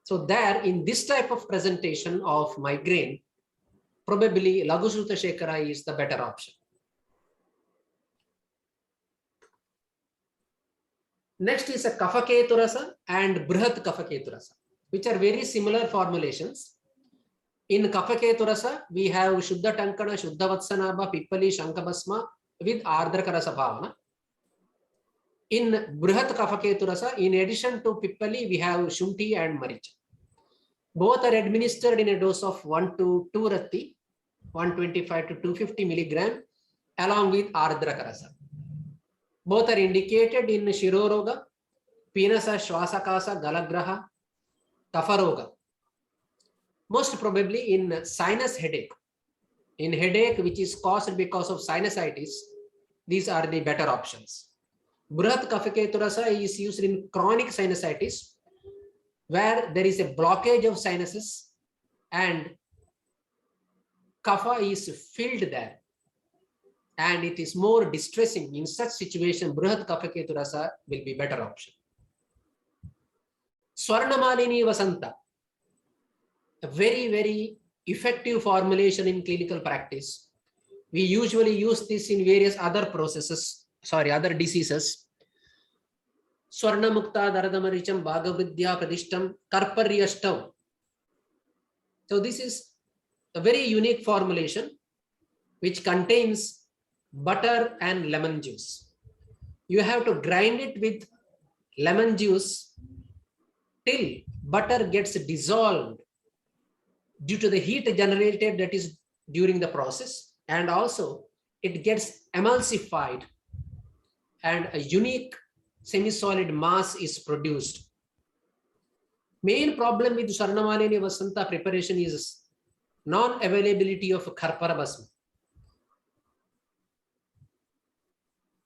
So there, in this type of presentation of migraine, probably Laghu Sutta Shekara is the better option. Next is a Kapha-Ketu Rasa and Brihat Kapha-Ketu Rasa, which are very similar formulations. In Kapha-Ketu Rasa, we have Shuddha Tankana, Shuddha Vatsanabha, Pippali, Shankhapasma with Ardraka Rasa Bhavana. In Brihat Kapha-Ketu Rasa, in addition to Pippali, we have Shunti and Maricha. Both are administered in a dose of 1 to 2 Ratti, 125 to 250 milligram, along with Ardraka Rasa. Both are indicated in Shiroroga, Pinasa, Shwasakasa, Galagraha, Kapharoga. Most probably in sinus headache. In headache which is caused because of sinusitis, these are the better options. Brihat Kapha-Ketu Rasa is used in chronic sinusitis, where there is a blockage of sinuses and kapha is filled there, and it is more distressing. In such situation, Brihat Kapha-Ketu Rasa will be better option. Swarnamalini Vasanta, a very, very effective formulation in clinical practice. We usually use this in various other other diseases. Swarna Mukta Daradamaricham Bhagavidya Pradishtam Karparyashtam. So this is a very unique formulation which contains butter and lemon juice. You have to grind it with lemon juice till butter gets dissolved due to the heat generated that is during the process, and also it gets emulsified and a unique semi-solid mass is produced. Main problem with Swarnamalini Vasanta preparation is non-availability of Swarnabasma.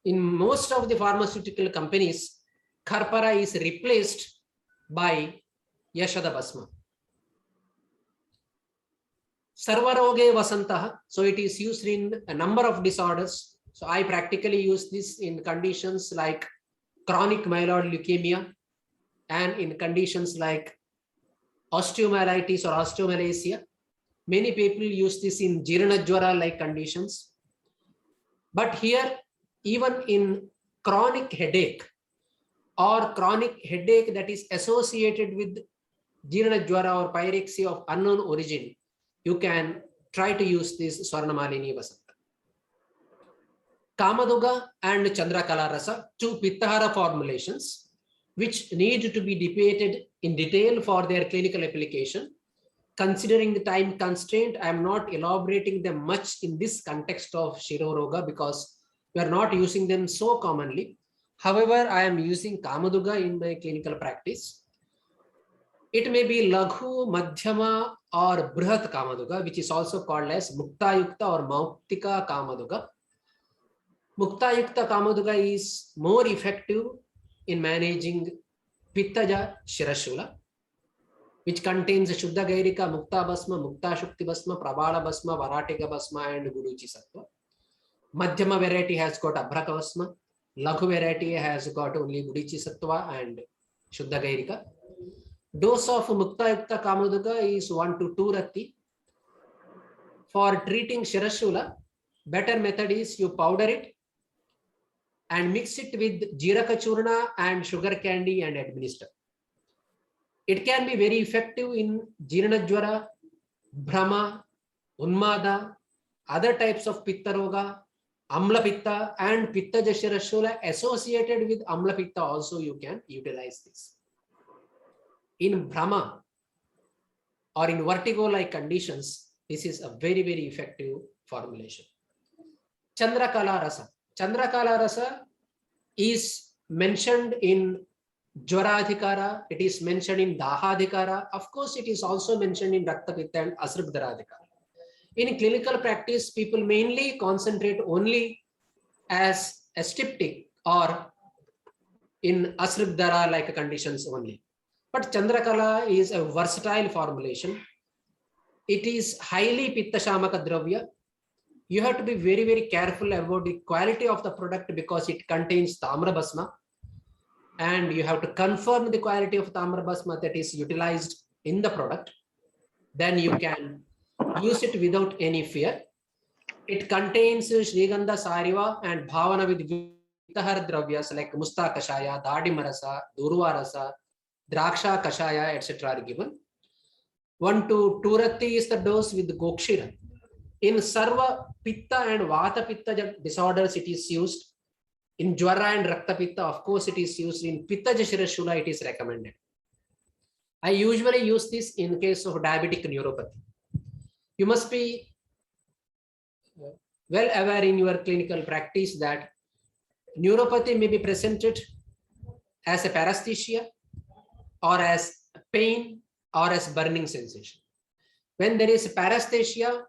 In most of the pharmaceutical companies, Kharpara is replaced by Yashadabasma. Sarvaroge Vasantaha, so it is used in a number of disorders. So I practically use this in conditions like chronic myeloid leukemia and in conditions like osteomyelitis or osteomalacia. Many people use this in Jirana Jwara like conditions. But here, even in chronic headache or chronic headache that is associated with Jirana Jwara or pyrexia of unknown origin, you can try to use this Swarnamalini Vasanta. Kamaduga and Chandra Kantarasa, two Pittahara formulations. which need to be debated in detail for their clinical application. Considering the time constraint, I am not elaborating them much in this context of Shiroroga because we are not using them so commonly. However, I am using Kamaduga in my clinical practice. It may be Laghu, Madhyama or Brihat Kamaduga, which is also called as Muktayukta or Mauktika Kamaduga. Muktayukta Kamaduga is more effective in managing Pittaja Shirashula, which contains Shuddha Gairika, Mukta Basma, Mukta Shukti Basma, Prabala Basma, Varatiga Basma, and Guruchi Sattva. Madhyama variety has got Abhraka Basma. Laghu variety has got only Guruchi Sattva and Shuddha Gairika. Dose of Mukta Yukta Kamaduga is 1 to 2 Rati. For treating Shirashula, better method is you powder it and mix it with Jiraka Churna and sugar candy and administer. It can be very effective in Jirnajwara, Brahma, Unmada, other types of Pitta Roga, Amla Pitta and Pitta Shirashula associated with Amla Pitta also you can utilize this. In Brahma or in vertigo-like conditions, this is a very, very effective formulation. Chandra Kantarasa. Chandra Kantarasa is mentioned in Jvaradhikara, it is mentioned in Dahadhikara. Of course, it is also mentioned in Rakta Pitta and Asrubdharadhikara. In clinical practice, people mainly concentrate only as a styptic or in Asrubdhara like conditions only. But Chandrakala is a versatile formulation. It is highly Pitta Shamaka Dravya. You have to be very, very careful about the quality of the product because it contains Tamra Basma. And you have to confirm the quality of Tamra Basma that is utilized in the product. Then you can use it without any fear. It contains Shrigandha Sariva and Bhavana with Vitahar Dravyas like Musta Kashaya, Dadi Marasa, Durva Rasa, Draksha Kashaya, etc. are given. 1 to 2 Rati is the dose with Gokshira. In Sarva Pitta and Vata Pitta disorders, it is used. In Jwara and Rakta Pitta, of course, it is used. In Pitta Shirashula, it is recommended. I usually use this in case of diabetic neuropathy. You must be well aware in your clinical practice that neuropathy may be presented as a paresthesia or as pain or as burning sensation. When there is paresthesia,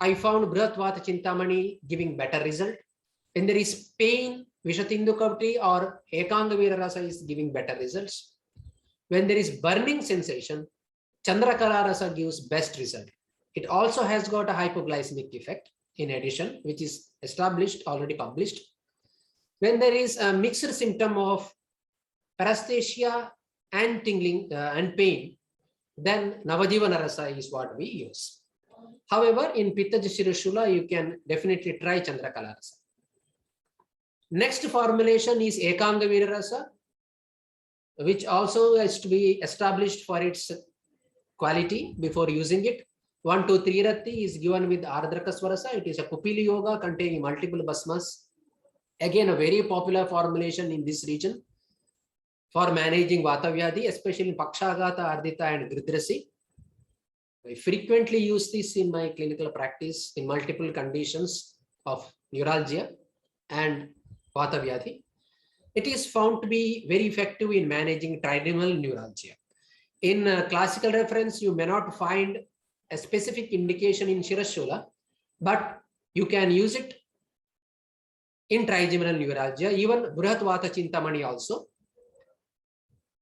I found Brihat Vata Chintamani giving better result. When there is pain, Vishatindu Kavti or Ekanga Virarasa is giving better results. When there is burning sensation, Chandra Kantarasa gives best result. It also has got a hypoglycemic effect in addition, which is established, already published. When there is a mixed symptom of paresthesia and tingling and pain, then Navajivana Rasa is what we use. However, in Pitta Shirashula, you can definitely try Chandra Kantarasa. Next formulation is Ekanga Virarasa, which also has to be established for its quality before using it. 1 to 3 Rati is given with Ardraka Swarasa. It is a Kupili Yoga containing multiple basmas. Again, a very popular formulation in this region for managing Vata Vyadhi, especially in Pakshagata, Ardita and Gridrasi. I frequently use this in my clinical practice in multiple conditions of neuralgia and Vata Vyadhi. It is found to be very effective in managing trigeminal neuralgia. In classical reference, you may not find a specific indication in Shirashula, but you can use it in trigeminal neuralgia, even Brihat Vata Chintamani also,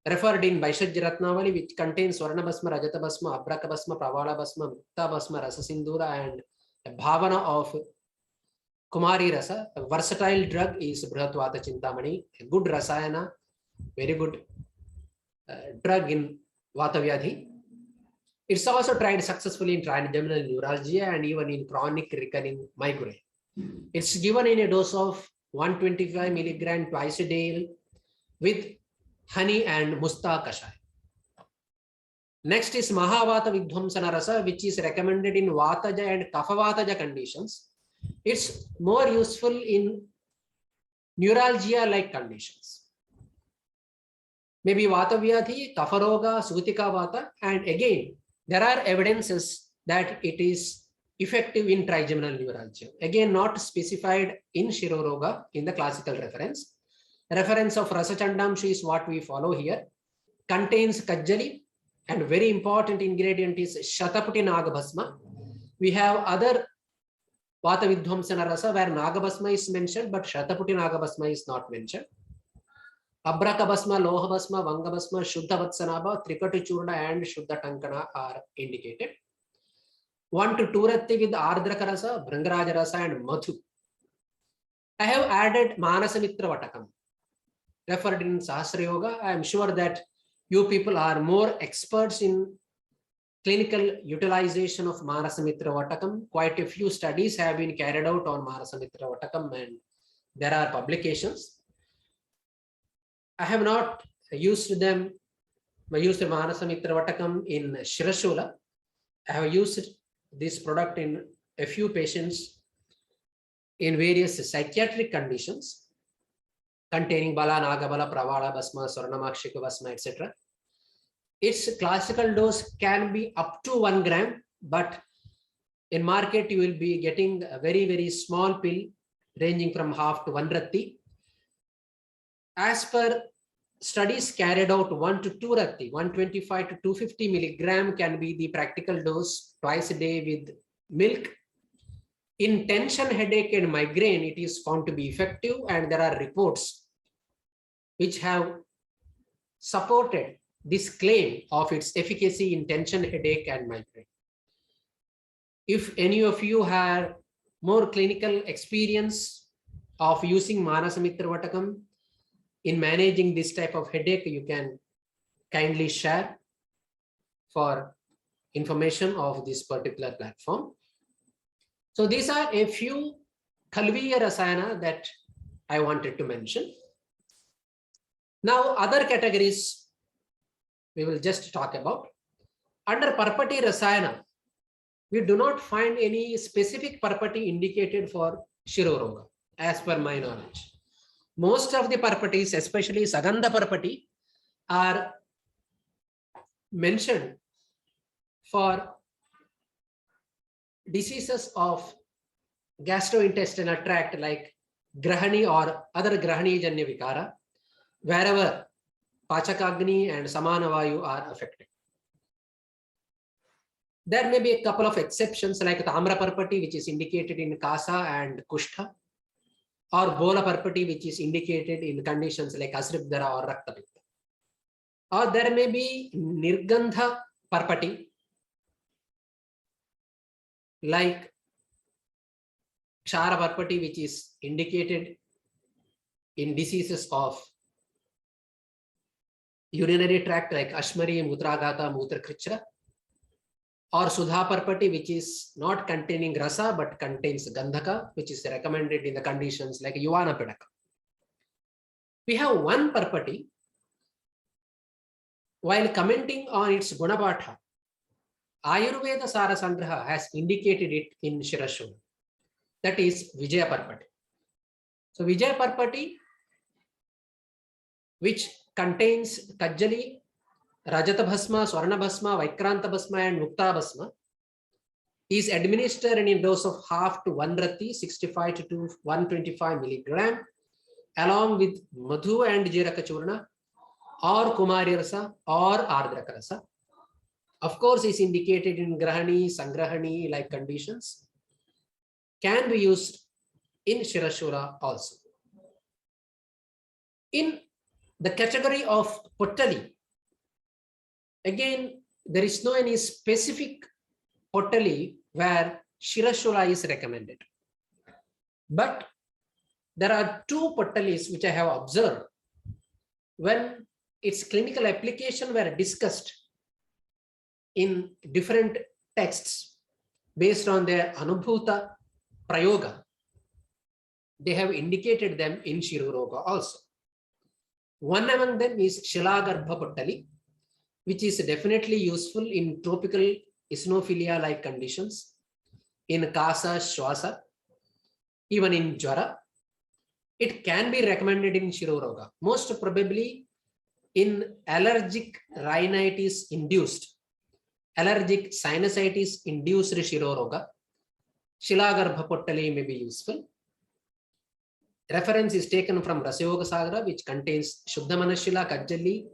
referred in Vaishajya Ratnavali, which contains Swarnabasma, Rajatabasma, Abrakabasma, Pravalabasma, Muktabasma, Rasasindura, and Bhavana of Kumari Rasa. A versatile drug is Brihat Vata Chintamani, a good Rasayana, very good drug in Vata Vyadhi. It's also tried successfully in trigeminal neuralgia and even in chronic recurring migraine. It's given in a dose of 125 milligram twice a day with honey and musta kashaya. Next is Mahavata Vidhvamsana Rasa, which is recommended in Vataja and Kaphavataja conditions. It's more useful in neuralgia-like conditions. maybe Vata Vyadhi, Kafaroga, Sutika Vata, and again, there are evidences that it is effective in trigeminal neuralgia. Again, not specified in Shiroroga in the classical reference. Reference of Rasa Chandamsha is what we follow here. Contains Kajjali, and very important ingredient is Shataputi Nagabhasma. We have other Vata Vidhvamsana Rasa where Nagabhasma is mentioned, but Shataputi Nagabhasma is not mentioned. Abrakabhasma, Lohabhasma, Vangabhasma, Shuddha Vatsanabha, Trikati Churna, and Shuddha Tankana are indicated. 1 to 2 Ratti with Ardraka Rasa, Brangaraja Rasa, and Madhu. I have added Manasamitra Vatakam. Referred in Sahasra Yoga. I am sure that you people are more experts in clinical utilization of Manasamitra Vatakam. Quite a few studies have been carried out on Manasamitra Vatakam, and there are publications. I have not used them. I used Manasamitra Vatakam in Shirashula. I have used this product in a few patients in various psychiatric conditions containing Bala, Nagabala, Pravala, Basma, Swarnamakshika Basma, etc. Its classical dose can be up to 1 gram, but in market you will be getting a very, very small pill ranging from half to 1 Ratti. As per studies carried out, 1 to 2 Ratti, 125 to 250 milligram can be the practical dose twice a day with milk. In tension, headache, and migraine, it is found to be effective, and there are reports which have supported this claim of its efficacy in tension, headache, and migraine. If any of you have more clinical experience of using Manasamitra Vatakam in managing this type of headache, you can kindly share for information of this particular platform. So these are a few Kalviya Rasayana that I wanted to mention. Now, other categories we will just talk about. Under Parpati Rasayana, we do not find any specific Parpati indicated for Shiroroga, as per my knowledge. Most of the Parpatis, especially Sagandha Parpati, are mentioned for diseases of gastrointestinal tract like Grahani or other Grahani Janya Vikara, wherever Pachakagni and Samanavayu are affected. There may be a couple of exceptions like Tamra Parpati, which is indicated in Kasa and Kushtha, or Bola Parpati, which is indicated in conditions like Asribdara or Raktapitta. Or there may be Nirgandha Parpati, like Kshara Parpati, which is indicated in diseases of urinary tract like Ashmari, Mutragata, Mutrakrishra, or Sudha Parpati, which is not containing Rasa but contains Gandhaka, which is recommended in the conditions like Yuvana Pidaka. We have one Parpati. While commenting on its Gunapatha, Ayurveda Sara Sangraha has indicated it in Shirashula. That is Vijaya Parpati. So Vijaya Parpati, which contains Kajjali, Rajata Bhasma, Swarna Bhasma, Vaikranta Bhasma, and Mukta Bhasma, is administered in a dose of half to 1 Rati, 65 to 125 milligram, along with Madhu and Jiraka Churna, or Kumari Rasa, or Ardraka Rasa. Of course, is indicated in Grahani, Sangrahani like conditions. Can be used in Shirashura also. In the category of Pottali, again, there is no any specific Pottali where Shirashura is recommended. But there are 2 Pottalis which I have observed when its clinical application were discussed in different texts based on their Anubhuta Prayoga. They have indicated them in Shiroroga also. One among them is Shilagarbha Pottali, which is definitely useful in tropical eosinophilia like conditions, in Kasa, Shwasa, even in Jwara. It can be recommended in Shiroroga. Most probably, in allergic rhinitis induced, allergic sinusitis induced Shiroroga, Shilagarbha Pottali may be useful. Reference is taken from Rasayoga Sagara, which contains Shuddhamanashila, Kajjali,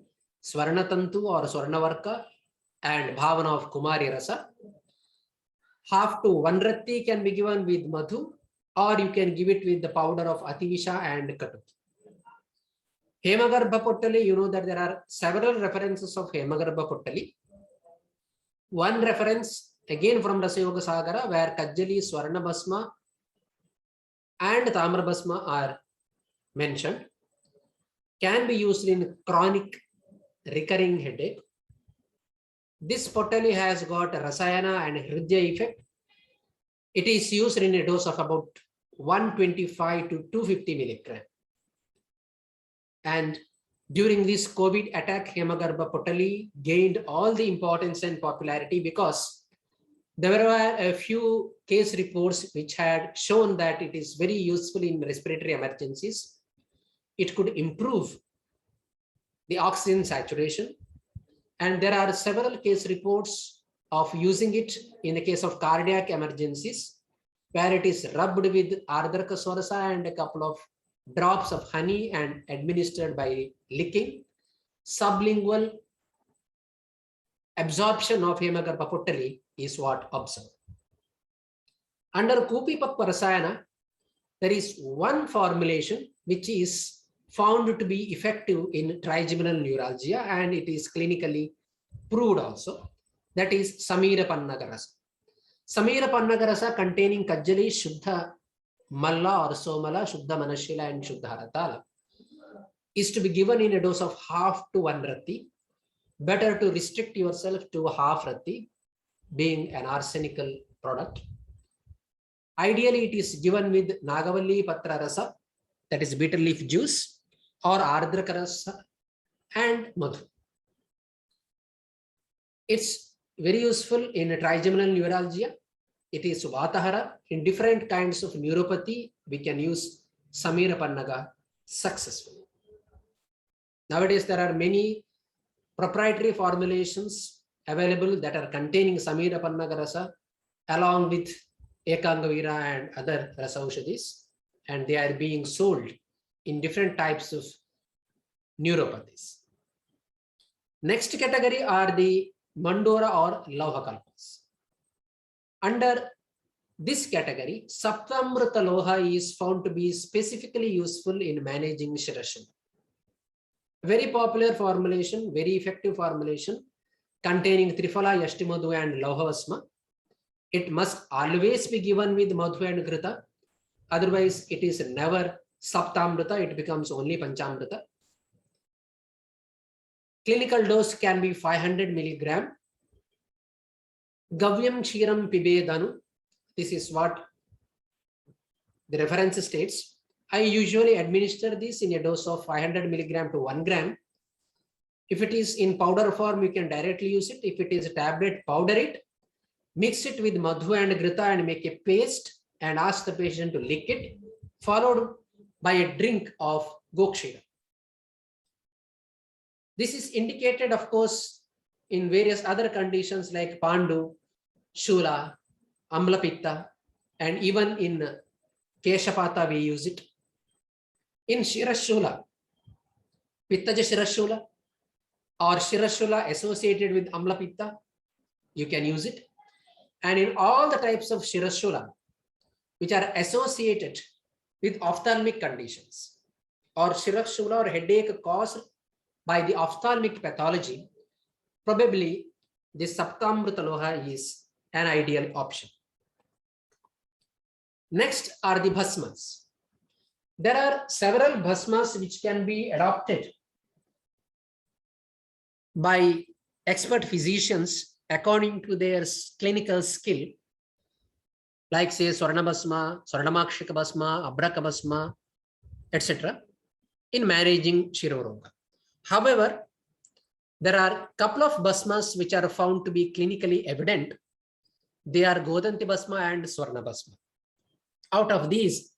Swarnatantu or Swarnavarka, and Bhavana of Kumari Rasa. Half to 1 rati can be given with Madhu, or you can give it with the powder of Ativisha and Katu. Hemagarbha Pottali, you know that there are several references of Hemagarbha Pottali. One reference again from Rasayoga Sagara, where Kajjali, Swarnabasma, and Tamarabasma are mentioned, can be used in chronic recurring headache. This Pottali has got Rasayana and Hridya effect. It is used in a dose of about 125 to 250 milligram. And during this COVID attack, Hemagarbha Pottali gained all the importance and popularity because there were a few case reports which had shown that it is very useful in respiratory emergencies. It could improve the oxygen saturation. And there are several case reports of using it in the case of cardiac emergencies, where it is rubbed with Ardraka Swarasa and a couple of drops of honey and administered by licking. Sublingual absorption of Hemagarbha Pottali is what observed. Under Kupi Pakpa Rasayana, there is one formulation which is found to be effective in trigeminal neuralgia, and it is clinically proved also. That is Samira Pannagarasa. Samira Pannagarasa containing Kajjali, Shuddha Malla or Somala, Shuddha Manashila and Shuddha Haratala is to be given in a dose of half to 1 rati. Better to restrict yourself to half rati, being an arsenical product. Ideally, it is given with Nagavalli Patra Rasa, that is bitter leaf juice, or Ardraka Rasa and Madhu. It's very useful in trigeminal neuralgia. It is Vatahara. In different kinds of neuropathy, we can use Samira Pannaga successfully. Nowadays, there are many proprietary formulations available that are containing Samira Pannaga Rasa along with Ekangavira and other Rasaushadis, and they are being sold in different types of neuropathies. Next category are the Mandora or Lauhakalpas. Under this category, Saptamrita Loha is found to be specifically useful in managing Shirashana. Very popular formulation, very effective formulation containing Triphala, Yashtimadhu and Lauhavasma. It must always be given with Madhu and Grita. Otherwise, it is never Saptamrita, it becomes only Panchamrita. Clinical dose can be 500 milligram. Gavyam Kshiram Pibedanu. This is what the reference states. I usually administer this in a dose of 500 milligram to 1 gram. If it is in powder form, you can directly use it. If it is a tablet, powder it. Mix it with Madhu and Grita and make a paste and ask the patient to lick it, followed by a drink of Gokshira. This is indicated, of course, in various other conditions like Pandu, Shula, Amlapitta, and even in Keshapata we use it. In Shirashula, Pittaja Shirashula or Shirashula associated with Amlapitta, you can use it. And in all the types of Shirashula, which are associated with ophthalmic conditions or Shirashula or headache caused by the ophthalmic pathology, probably this Saptamrita Loha is an ideal option. Next are the Bhasmas. There are several Bhasmas which can be adopted by expert physicians according to their clinical skill, like say Swarnabasma, Swarnamakshika Basma, Abraka Basma, etc. in managing Shiroroga. However, there are a couple of Basmas which are found to be clinically evident. They are Godanti Basma and Swarnabasma. Out of these,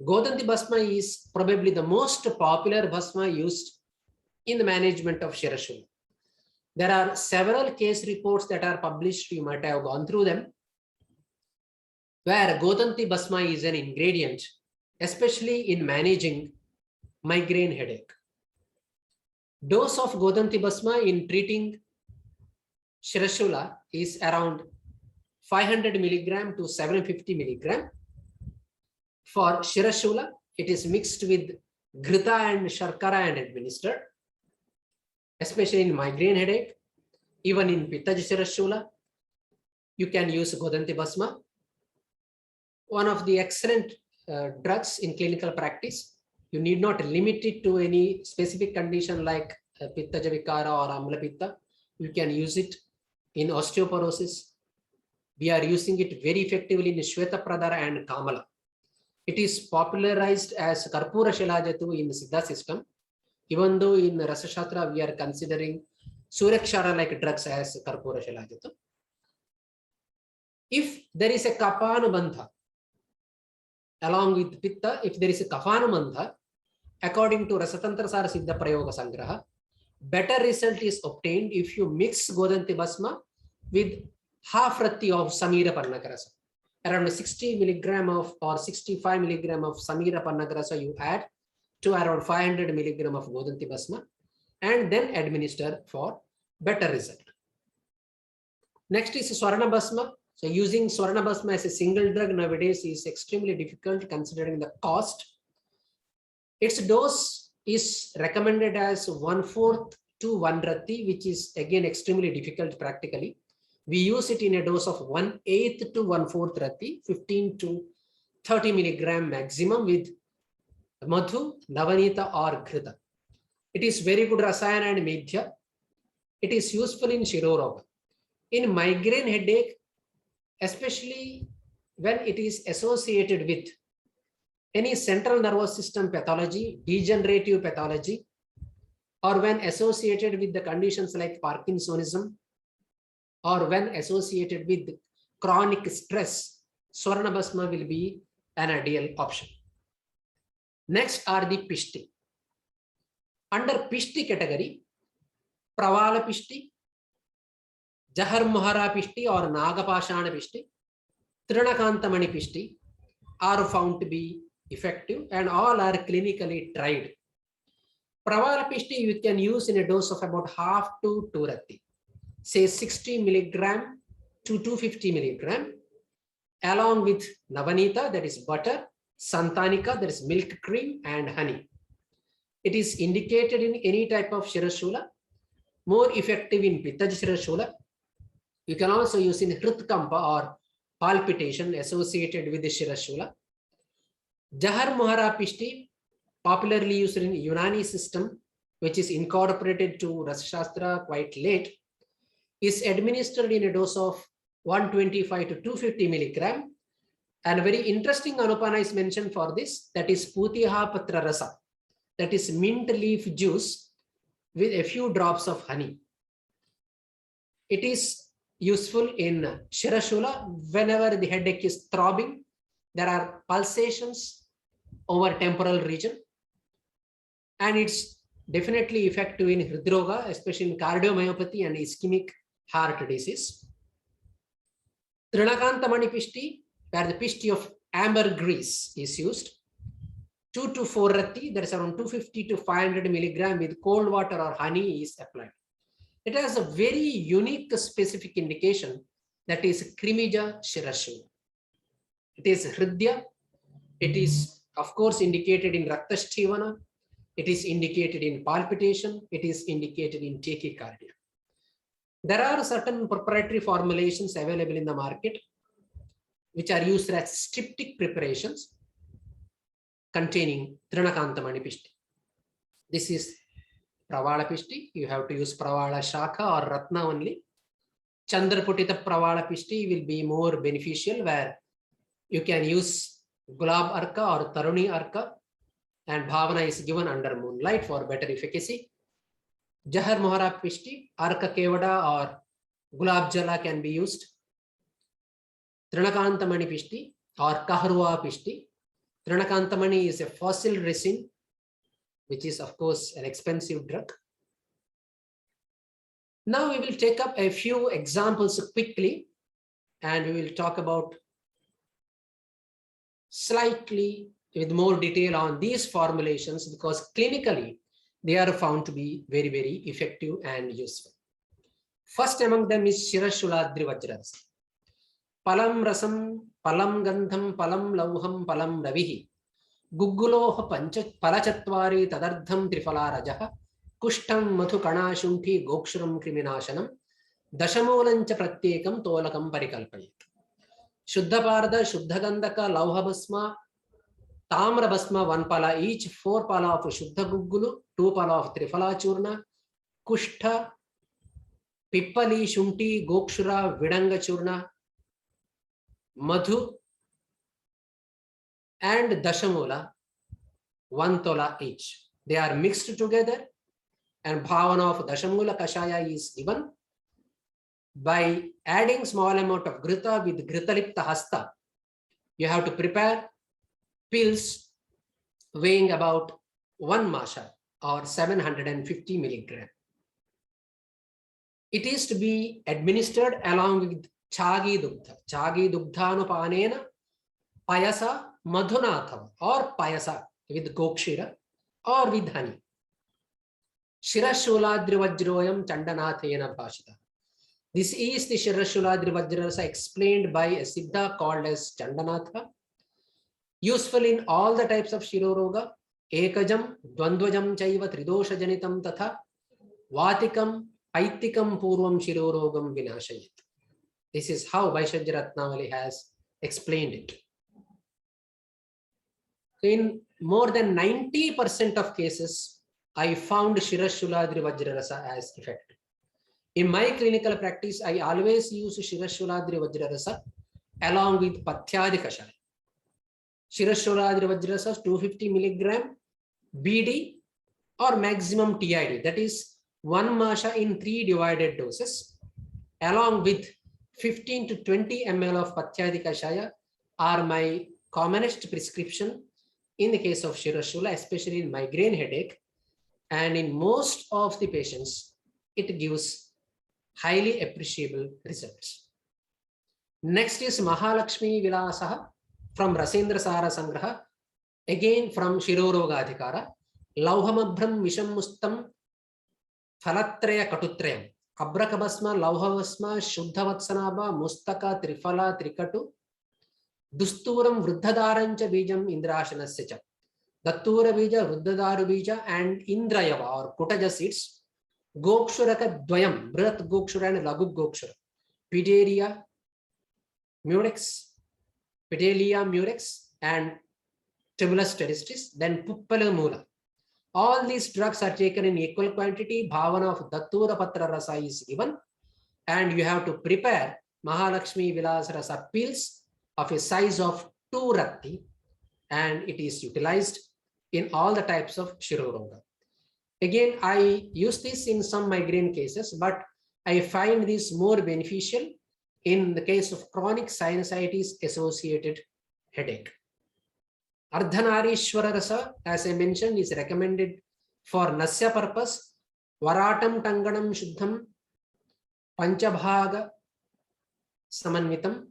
Godanti Basma is probably the most popular Basma used in the management of Shirashula. There are several case reports that are published, you might have gone through them, where Godanti Basma is an ingredient, especially in managing migraine headache. Dose of Godanti Basma in treating Shirashula is around 500 milligram to 750 milligram. For Shirashula, it is mixed with Ghrita and Sharkara and administered, especially in migraine headache. Even in Pitta Shirashula, you can use Godanti Basma. One of the excellent drugs in clinical practice. You need not limit it to any specific condition like Pitta Javikara or Amla Pitta. You can use it in osteoporosis. We are using it very effectively in Shweta Pradhara and Kamala. It is popularized as Karpura Shilajatu in the Siddha system, even though in Rasashastra we are considering Surakshara like drugs as Karpura Shilajatu. If there is a Kapanubandha along with Pitta, if there is a Kafanubandha, according to Rasatantra Sara Siddha Prayoga Sangraha, better result is obtained if you mix Godanti Basma with half rati of Samira Pannakarasa. Around 60 milligram of or 65 milligram of Samira Pannakarasa you add to around 500 milligram of Godanti Basma and then administer for better result. Next is Swarnabasma. So using Swarnabasma as a single drug nowadays is extremely difficult considering the cost. Its dose is recommended as 1/4 to 1 rati, which is again extremely difficult practically. We use it in a dose of 1/8 to 1/4 rati, 15 to 30 milligram maximum with Madhu, Navanita or Ghrita. It is very good Rasayana and Medhya. It is useful in Shiroroga. In migraine headache, especially when it is associated with any central nervous system pathology, degenerative pathology, or when associated with the conditions like Parkinsonism, or when associated with chronic stress, Swarnabasma will be an ideal option. Next are the Pishti. Under Pishti category, Pravala Pishti, Jahar Mohara Pishti or Nagapashana Pishti, Trinakantamani Pishti are found to be effective and all are clinically tried. Pravala Pishti you can use in a dose of about 1/2 to 2 rati, say 60 milligram to 250 milligram, along with Navanita, that is butter, Santanika, that is milk cream, and honey. It is indicated in any type of Shirashula, more effective in Pitta Shirashula. You can also use in Hritkampa or palpitation associated with the Shirashula. Jahar Mohara Pishti, popularly used in Unani system, which is incorporated to Rasashastra quite late, is administered in a dose of 125 to 250 milligram. And a very interesting Anupana is mentioned for this, that is Putiha Patra Rasa, that is mint leaf juice with a few drops of honey. It is useful in Shirashula whenever the headache is throbbing. There are pulsations over temporal region, and it's definitely effective in Hridroga, especially in cardiomyopathy and ischemic heart disease. Trinakantamani Pishti, where the Pishti of ambergris is used, 2 to 4 rati, that is around 250 to 500 milligram with cold water or honey is applied. It has a very unique specific indication, that is Krimija Shirashula. It is Hridya. It is, of course, indicated in Raktashtivana. It is indicated in palpitation. It is indicated in tachycardia. There are certain proprietary formulations available in the market, which are used as styptic preparations containing Trinakantamani Pishti. This is Pravala Pishti. You have to use Pravala Shaka or Ratna only. Chandraputita Pravala Pishti will be more beneficial, where you can use Gulab Arka or Taruni Arka, and Bhavana is given under moonlight for better efficacy. Jahar Mohara Pishti, Arka Kevada or Gulab Jala can be used. Trinakantamani Pishti or Kahrua Pishti. Trinakantamani is a fossil resin, which is of course an expensive drug. Now we will take up a few examples quickly, and we will talk about slightly with more detail on these formulations, because clinically they are found to be very, very effective and useful. First among them is Shirashuladri Vajras. Palam Rasam, Palam Gandham, Palam Lauham, Palam Ravihi. Gugguloha Palachatvari Tadardham Trifala Rajaha. Kushtam Mathu Kanashunti Gokshuram Kriminashanam. Dashamolancha Pratyekam Tolakam Parikalpayat. Shuddha Parda, Shuddha Gandhaka, Lauha Basma, Tamra Basma, 1 pala each, 4 pala of Shuddha Guggulu, 2 pala of Trifala Churna, Kushtha, Pippali, Shunti, Gokshura, Vidanga Churna, Madhu, and Dashamola, 1 tola each. They are mixed together, and Bhavana of Dashamola Kashaya is given by adding small amount of Grita with Gritalipta Hasta. You have to prepare pills weighing about 1 masha or 750 milligram. It is to be administered along with Chagi Dugdha. Chagi Dugdhanupanena Payasa Madhunathava, or Payasa with Gokshira or with honey. Shirashuladri Vajroyam Chandanathena Bhashita. This is the Shirashuladri Vajrasa explained by a Siddha called as Chandanatha. Useful in all the types of Shiroroga, Ekajam, Dvandvajam Chaiva, Tridosha Janitam Tatha, Vatikam, Paitikam Purvam Shirorogam Vinashayat. This is how Vaishajya Ratnavali has explained it. In more than 90% of cases, I found Shirashuladri Vajrarasa as effective. In my clinical practice, I always use Shirashuladri Vajrarasa along with Pathyadi Kashaya. Shirashuladri Vajrarasa 250 milligram BD or maximum TID, that is 1 masha in 3 divided doses, along with 15 to 20 ml of Pathyadi Kashaya are my commonest prescription in the case of Shirashula, especially in migraine headache, and in most of the patients, it gives highly appreciable results. Next is Mahalakshmi Vilasaha from Rasendra Sara Sangraha, again from Shiroroga Adhikara. Lauhamabhram Visham Mustam Phalatraya Katutrayam. Abrakabasma, Lauhavasma, Shuddhavatsanaba, Mustaka, Trifala, Trikatu, Dusturam, Vruddhadarancha Bijam, Indrashanasya. Dattura Bija, Vruddhadaru Bija, and Indrayava or Kutaja seeds. Gokshuraka Dvayam, Brat Gokshura and Lagu Gokshura. Pidelia Murex, Pidelia Murex, and Tribulus terrestris, then Puppala Mula. All these drugs are taken in equal quantity. Bhavana of Dattura Patra Rasa is given, and you have to prepare Mahalakshmi Vilas Rasa pills of a size of 2 Ratti, and it is utilized in all the types of Shiroroga. Again, I use this in some migraine cases, but I find this more beneficial in the case of chronic sinusitis associated headache. Ardhanarishwara Rasa, as I mentioned, is recommended for Nasya purpose. Varatam Tanganam Shuddham Panchabhaga Samanvitam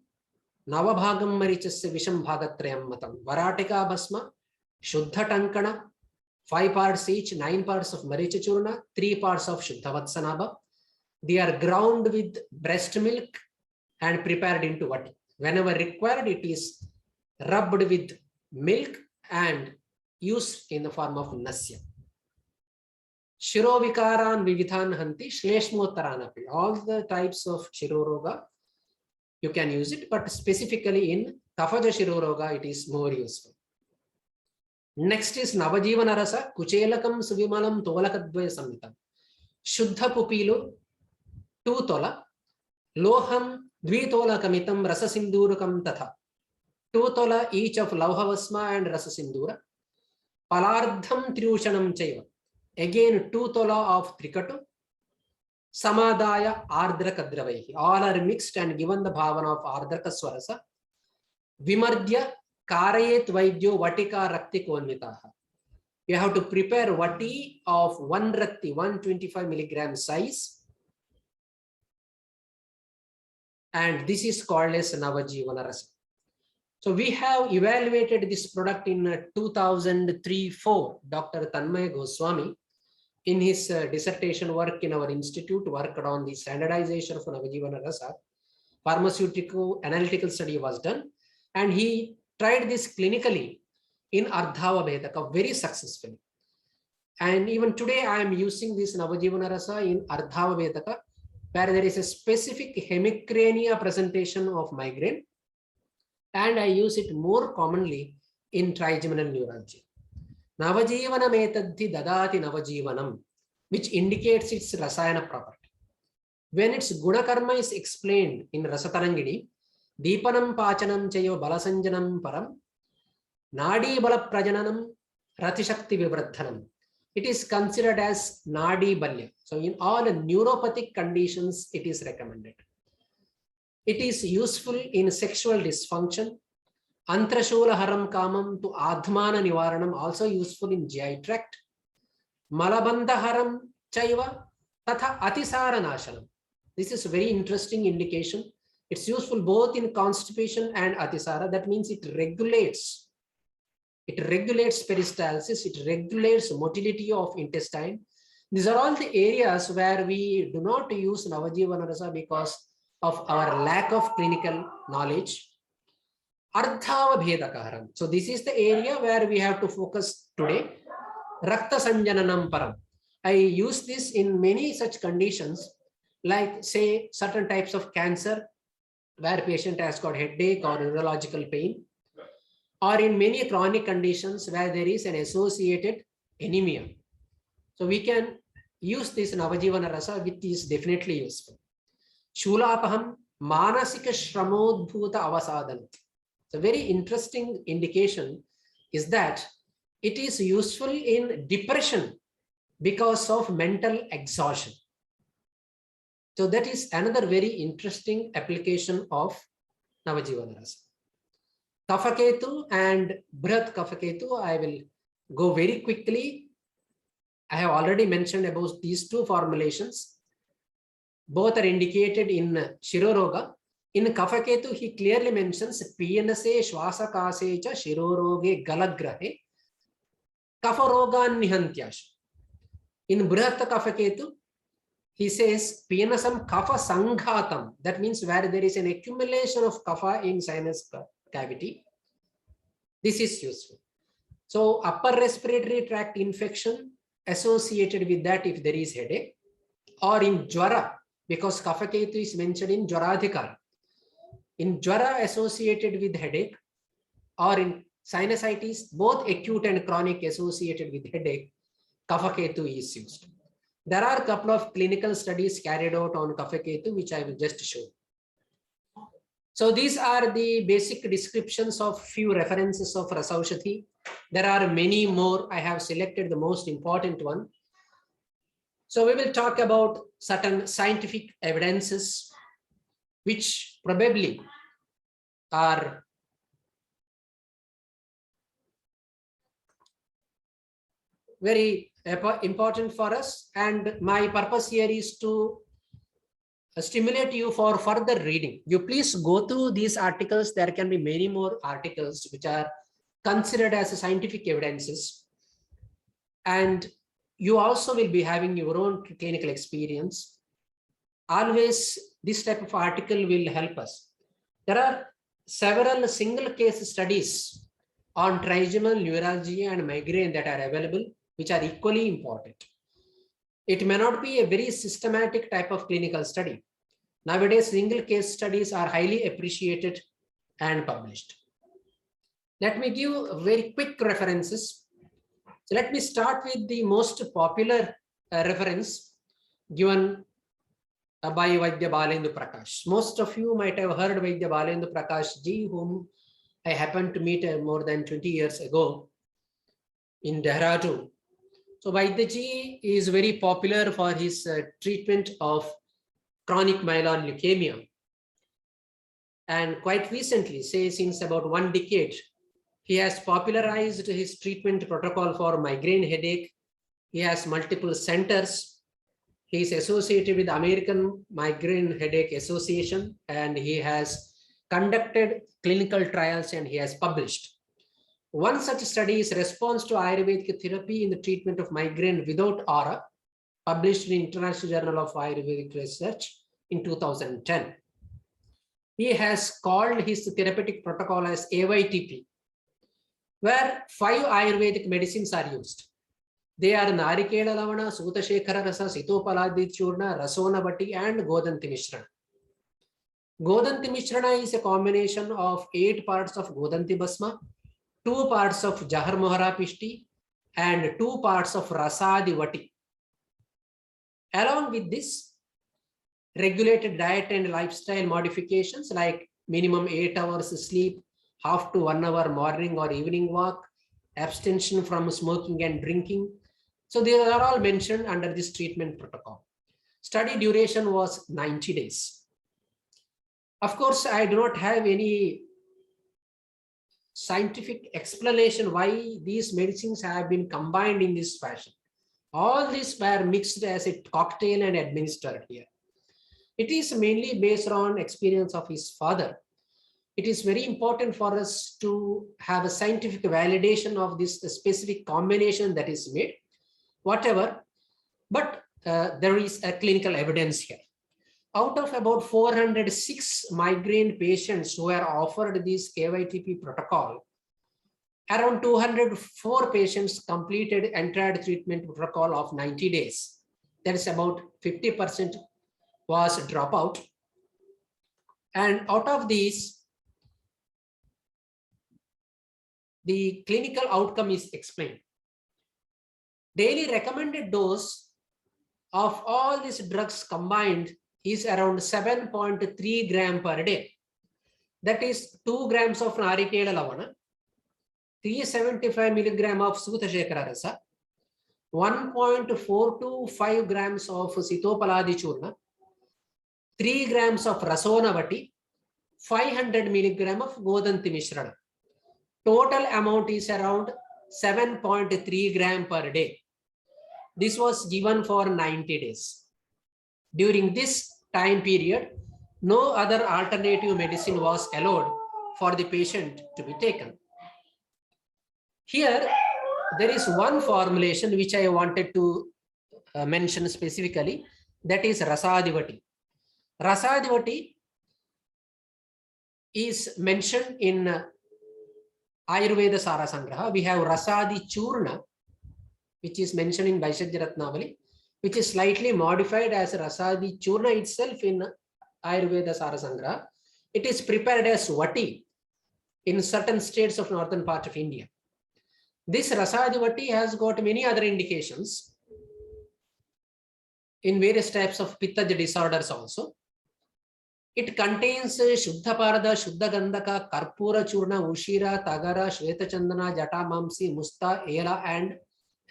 Navabhagam Marichasya Visham Bhagatrayam Matam. Varatika Basma Shuddha Tankana, 5 parts each, 9 parts of Maricha Churna, 3 parts of Shuddhavatsanaba. They are ground with breast milk and prepared into vati. Whenever required, it is rubbed with milk and used in the form of nasya. Shirovikaran vividhan hanti shleshmotaranapi. All the types of Shiroroga, you can use it, but specifically in Kafaja Shiroroga, it is more useful. Next is Navajivana Rasa, Kuchelakam Suvimalam Tolakadvaya Samhitam. Shuddha Pupilu, 2 tola, Loham Dvitola Kamitam Rasa Sindurukam Tatha. 2 tola each of Lauhavasma and Rasa Sindura. Palardham Triushanam Chaiva. Again 2 tola of Trikatu. Samadaya Ardraka Dravaihi. All are mixed and given the bhavana of Ardraka Swarasa. Vimardya Karayet Vaidyo Vatika Rakti Konvitaha. You have to prepare vati of 1 Rakti, 125 milligram size, and this is called as Navajivana Rasam. So we have evaluated this product in 2003-04. Dr. Tanmay Goswami, in his dissertation work in our institute, worked on the standardization of Navajivana Rasa. Pharmaceutical analytical study was done, and he tried this clinically in Ardhava Bhedaka very successfully. And even today, I am using this Navajivana Rasa in Ardhava Bhedaka, where there is a specific hemicrania presentation of migraine, and I use it more commonly in trigeminal neuralgia. Navajivanam etadhi dadati navajivanam, which indicates its rasayana property. When its gunakarma is explained in Rasatarangini, Deepanam Pachanam Chayo Balasanjanam Param, Nadi Bala Prajananam Ratishakti Vivradhanam. It is considered as Nadi Balya. So in all neuropathic conditions, it is recommended. It is useful in sexual dysfunction. Antrashula Haram Kamam to Adhmana Nivaranam, also useful in GI tract. Malabandha Haram Chaiva Tatha Atisara Nashanam. This is a very interesting indication. It's useful both in constipation and Atisara. That means it regulates peristalsis, it regulates motility of intestine. These are all the areas where we do not use Navajivana Rasa because of our lack of clinical knowledge. Ardhava Bhedakaharam. So this is the area where we have to focus today. Rakta Sanjananam Param. I use this in many such conditions, like say certain types of cancer, where patient has got headache or neurological pain, or in many chronic conditions where there is an associated anemia. So we can use this Navajivana Rasa, which is definitely useful. Shulapaham Manasika Shramodbhuta Avasadanat. So very interesting indication is that it is useful in depression because of mental exhaustion. So that is another very interesting application of Navajivana Rasa. Kafaketu and Brihat Kafaketu, I will go very quickly. I have already mentioned about these two formulations. Both are indicated in Shiroroga. In Kafaketu, he clearly mentions Piyanase Shwasakase cha Shiroroge Galagrahe Kafarogan Nihantyashu. In Brihat Kafaketu, he says Piyanasam Kafa Sanghatam. That means where there is an accumulation of Kafa in sinus cavity. This is useful. So upper respiratory tract infection associated with that if there is headache, or in Jwara, because Kafaketu is mentioned in Jwaradhikar. In Jwara associated with headache, or in sinusitis, both acute and chronic associated with headache, Kafaketu is used. There are a couple of clinical studies carried out on Kafaketu, which I will just show. So these are the basic descriptions of few references of Rasaushadhi. There are many more. I have selected the most important one. So we will talk about certain scientific evidences which probably are very important for us, and my purpose here is to stimulate you for further reading. You please go through these articles. There can be many more articles which are considered as scientific evidences, and you also will be having your own clinical experience. Always this type of article will help us. There are several single case studies on trigeminal neuralgia and migraine that are available, which are equally important. It may not be a very systematic type of clinical study. Nowadays, single case studies are highly appreciated and published. Let me give very quick references. So let me start with the most popular reference given by Vaidya Balendu Prakash. Most of you might have heard Vaidya Balendu Prakash ji, whom I happened to meet more than 20 years ago in Dehradun. So Vaidya ji is very popular for his treatment of chronic myeloid leukemia. And quite recently, say since about 1 decade, he has popularized his treatment protocol for migraine headache. He has multiple centers. He is associated with American Migraine Headache Association, and he has conducted clinical trials and he has published. One such study is response to Ayurvedic therapy in the treatment of migraine without aura, published in International Journal of Ayurvedic Research in 2010. He has called his therapeutic protocol as AYTP, where 5 Ayurvedic medicines are used. They are Narikela Lavana, Sutashekara Rasa, Sitopaladi Churna, Rasonavati, and Godanti Mishrana. Godanti Mishrana is a combination of 8 parts of Godanti Basma, 2 parts of Jahar Mohara Pishti, and 2 parts of Rasadi Vati. Along with this, regulated diet and lifestyle modifications like minimum 8 hours sleep, half to 1 hour morning or evening walk, abstention from smoking and drinking. So these are all mentioned under this treatment protocol. Study duration was 90 days. Of course, I do not have any scientific explanation why these medicines have been combined in this fashion. All these were mixed as a cocktail and administered here. It is mainly based on experience of his father. It is very important for us to have a scientific validation of this specific combination that is made, whatever, but there is a clinical evidence here. Out of about 406 migraine patients who were offered this AYTP protocol, around 204 patients completed entire treatment protocol of 90 days. That is about 50% was dropout. And out of these, the clinical outcome is explained. Daily recommended dose of all these drugs combined is around 7.3 gram per day. That is 2 grams of Narikela Lavana, 375 milligram of Sutashekara Rasa, 1.425 grams of Sitopaladi Churna, 3 grams of Rasonavati, 500 milligram of Godanti Mishrana. Total amount is around 7.3 gram per day. This was given for 90 days. During this time period, no other alternative medicine was allowed for the patient to be taken. Here, there is one formulation which I wanted to mention specifically, that is Rasadivati. Rasadivati is mentioned in Ayurveda Sara Sangraha. We have Rasadi Churna, which is mentioned in Vaishajya Ratnavali, which is slightly modified as Rasadi Churna itself in Ayurveda Sara Sangraha. It is prepared as Vati in certain states of northern part of India. This Rasadivati has got many other indications in various types of Pitta disorders also. It contains Shuddha Parada, Shuddha Gandhaka, Karpura Churna, Ushira, Tagara, Shweta Chandana, Jata Mamsi, Musta, Ela, and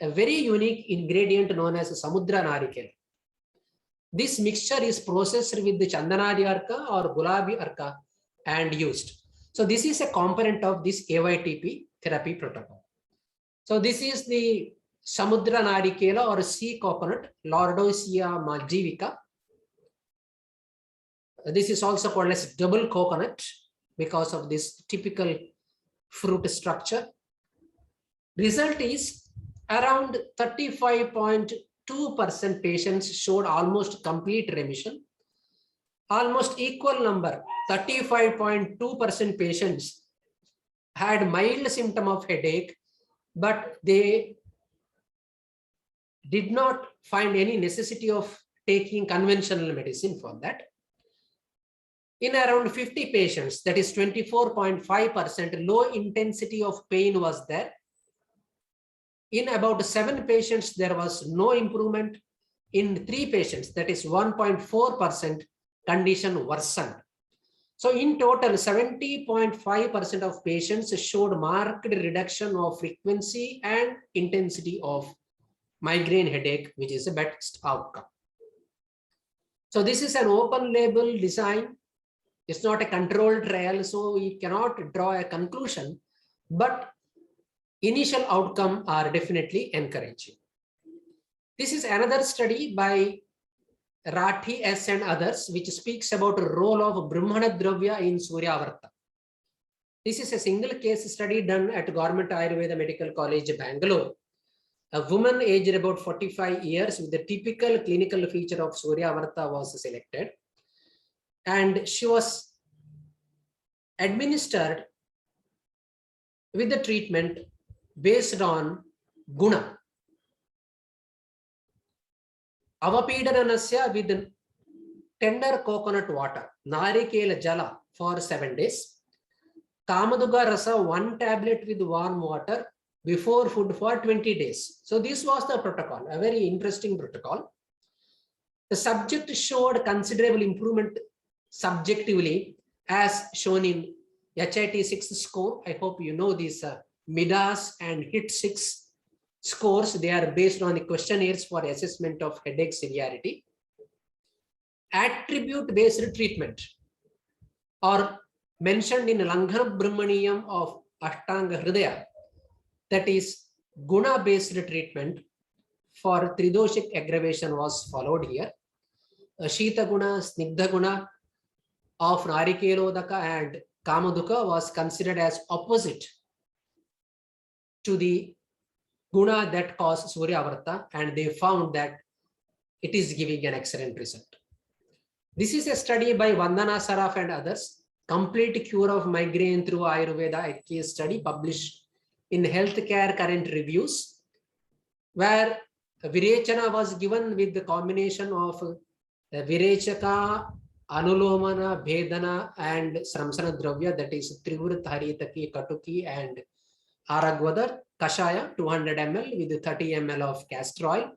a very unique ingredient known as Samudra Narikela. This mixture is processed with the Chandanadi Arka or Gulabi Arka and used. So this is a component of this AYTP therapy protocol. So this is the Samudra Narikela or sea coconut, Lordosia maljivica. This is also called as double coconut because of this typical fruit structure. Result is around 35.2% patients showed almost complete remission. Almost equal number, 35.2% patients had mild symptom of headache, but they did not find any necessity of taking conventional medicine for that. In around 50 patients, that is 24.5%, low intensity of pain was there. In about 7 patients, there was no improvement. In 3 patients, that is 1.4%, condition worsened. So in total, 70.5% of patients showed marked reduction of frequency and intensity of migraine headache, which is the best outcome. So this is an open label design. It's not a controlled trial, so we cannot draw a conclusion, but initial outcome are definitely encouraging. This is another study by Rathi S and others, which speaks about the role of Brahmana Dravya in Suryavarta. This is a single case study done at Government Ayurveda Medical College, Bangalore. A woman aged about 45 years with the typical clinical feature of Suryavarta was selected. And she was administered with the treatment based on Guna. Avapedananasya with tender coconut water, Narikela Jala for 7 days. Kamaduga Rasa, 1 tablet with warm water before food for 20 days. So this was the protocol, a very interesting protocol. The subject showed considerable improvement subjectively as shown in HIT6 score. I hope you know these MIDAS and HIT6 scores. They are based on the questionnaires for assessment of headache severity. Attribute-based treatment or mentioned in Langhana Brahmaniyam of Ashtanga Hridaya, that is Guna-based treatment for Tridoshik aggravation was followed here. Shita Guna, Snigdha Guna of Narikelodaka and Kamaduka was considered as opposite to the Guna that caused Suryavarta, and they found that it is giving an excellent result. This is a study by Vandana Saraf and others, complete cure of migraine through Ayurveda, a case study published in Healthcare Current Reviews, where Virechana was given with the combination of Virechaka, Anulomana, Bhedana, and Sramsana Dravya, that is Trivrit, Haritaki, Katuki, and Aragvadar, Kashaya, 200 ml with 30 ml of castor oil.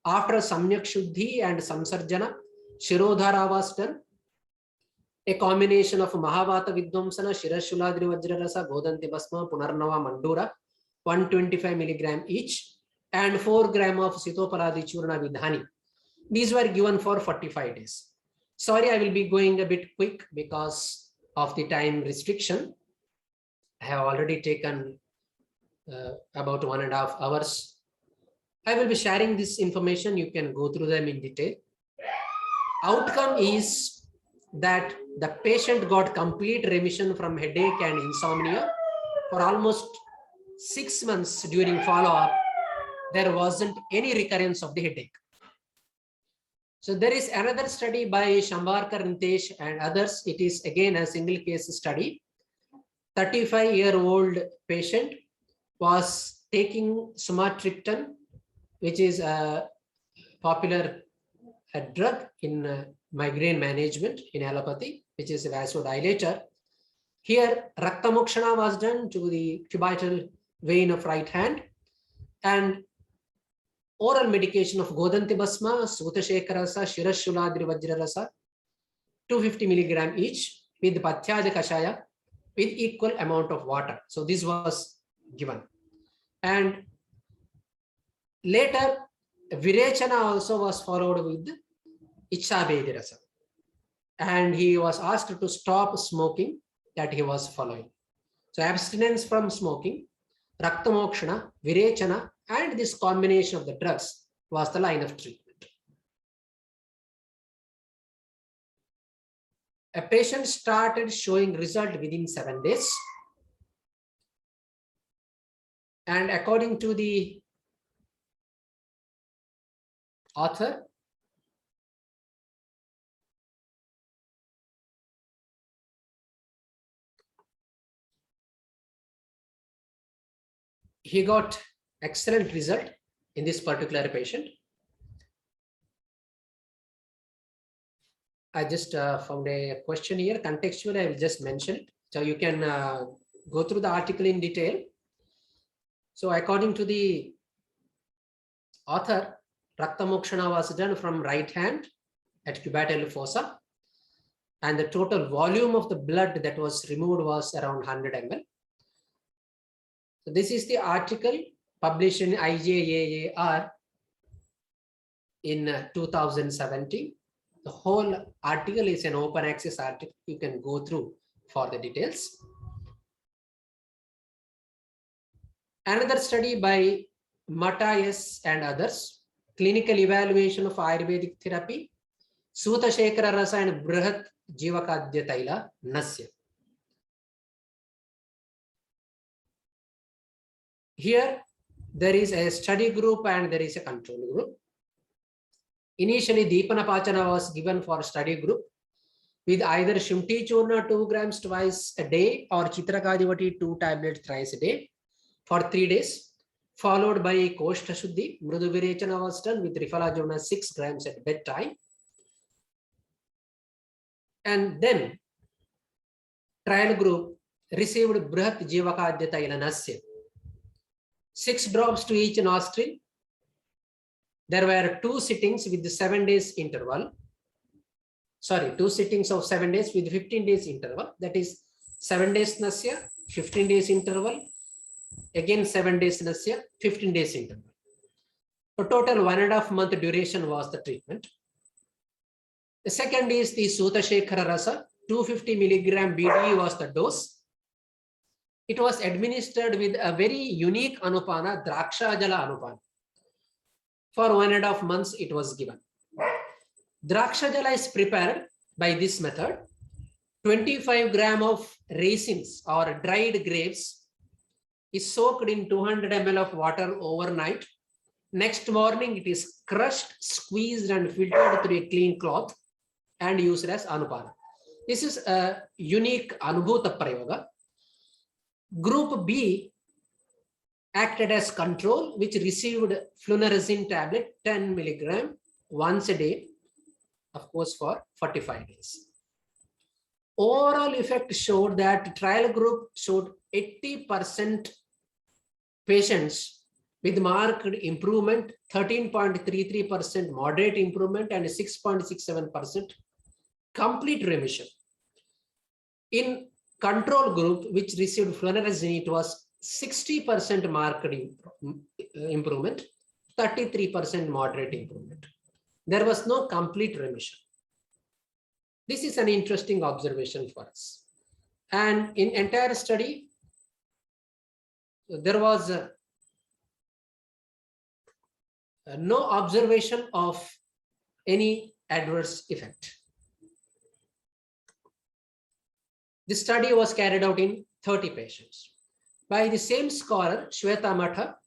After Samyak Shuddhi and Samsarjana, Shirodhara was done. A combination of Mahavata Vidvamsana, Shirashuladri Vajrarasa, Godantibasma, Punarnava Mandura, 125 milligram each, and 4 gram of Sitopaladi Churna with honey. These were given for 45 days. Sorry, I will be going a bit quick because of the time restriction. I have already taken about 1.5 hours. I will be sharing this information. You can go through them in detail. Outcome is that the patient got complete remission from headache and insomnia for almost 6 months. During follow-up, there wasn't any recurrence of the headache. So there is another study by Shambarkar Nitesh and others. It is again a single case study. 35-year-old patient was taking sumatriptan, which is a popular drug in migraine management in allopathy, which is a vasodilator. Here, Raktamokshana was done to the cubital vein of right hand, and oral medication of Godantibasma, Sutashekarasa, Shirashuladri Vajrarasa, 250 milligram each with Pathyada Kashaya with equal amount of water. So this was given. And later, Virechana also was followed with Ichabhedirasa. And he was asked to stop smoking, that he was following. So abstinence from smoking, Raktamokshana, Virechana, and this combination of the drugs was the line of treatment. A patient started showing result within 7 days. And according to the author, he got excellent result in this particular patient. I just found a question here. Contextually, I will just mention it. So you can go through the article in detail. So according to the author, Raktamokshana was done from right hand at cubital fossa, and the total volume of the blood that was removed was around 100 ml. So this is the article published in IJAAR in 2017. The whole article is an open access article. You can go through for the details. Another study by Matthias and others, clinical evaluation of Ayurvedic therapy Sutashekara Rasa and Brihat Jivakadya Taila Nasya. Here there is a study group and there is a control group. Initially, Deepanapachana was given for study group with either Shunti Churna 2 grams twice a day or Chitrakadivati 2 tablets thrice a day for 3 days, followed by Koshta Shuddhi. Mrudu Virechana was done with Rifalajurna 6 grams at bedtime. And then trial group received Brihat Jivakadya Taila Nasya. 6 drops to each nostril. There were 2 sittings with the 7 days interval. Sorry, 2 sittings of 7 days with 15 days interval. That is 7 days Nasya, 15 days interval. Again 7 days Nasya, 15 days interval. So total 1.5 month duration was the treatment. The second is the Sutashekara Rasa. 250 milligram BD was the dose. It was administered with a very unique Anupana, Draksha Jala Anupana. For 1.5 months it was given. Draksha Jala is prepared by this method. 25 gram of raisins or dried grapes is soaked in 200 ml of water overnight. Next morning it is crushed, squeezed and filtered through a clean cloth and used as Anupana. This is a unique Anubhuta Prayoga. Group B acted as control, which received flunarizine tablet 10 milligram once a day, of course, for 45 days. Overall effect showed that trial group showed 80% patients with marked improvement, 13.33% moderate improvement, and 6.67% complete remission. In control group, which received flunarizine, it was 60% marked improvement, 33% moderate improvement. There was no complete remission. This is an interesting observation for us. And in entire study, there was no observation of any adverse effect. The study was carried out in 30 patients. By the same scholar, Shweta Matha,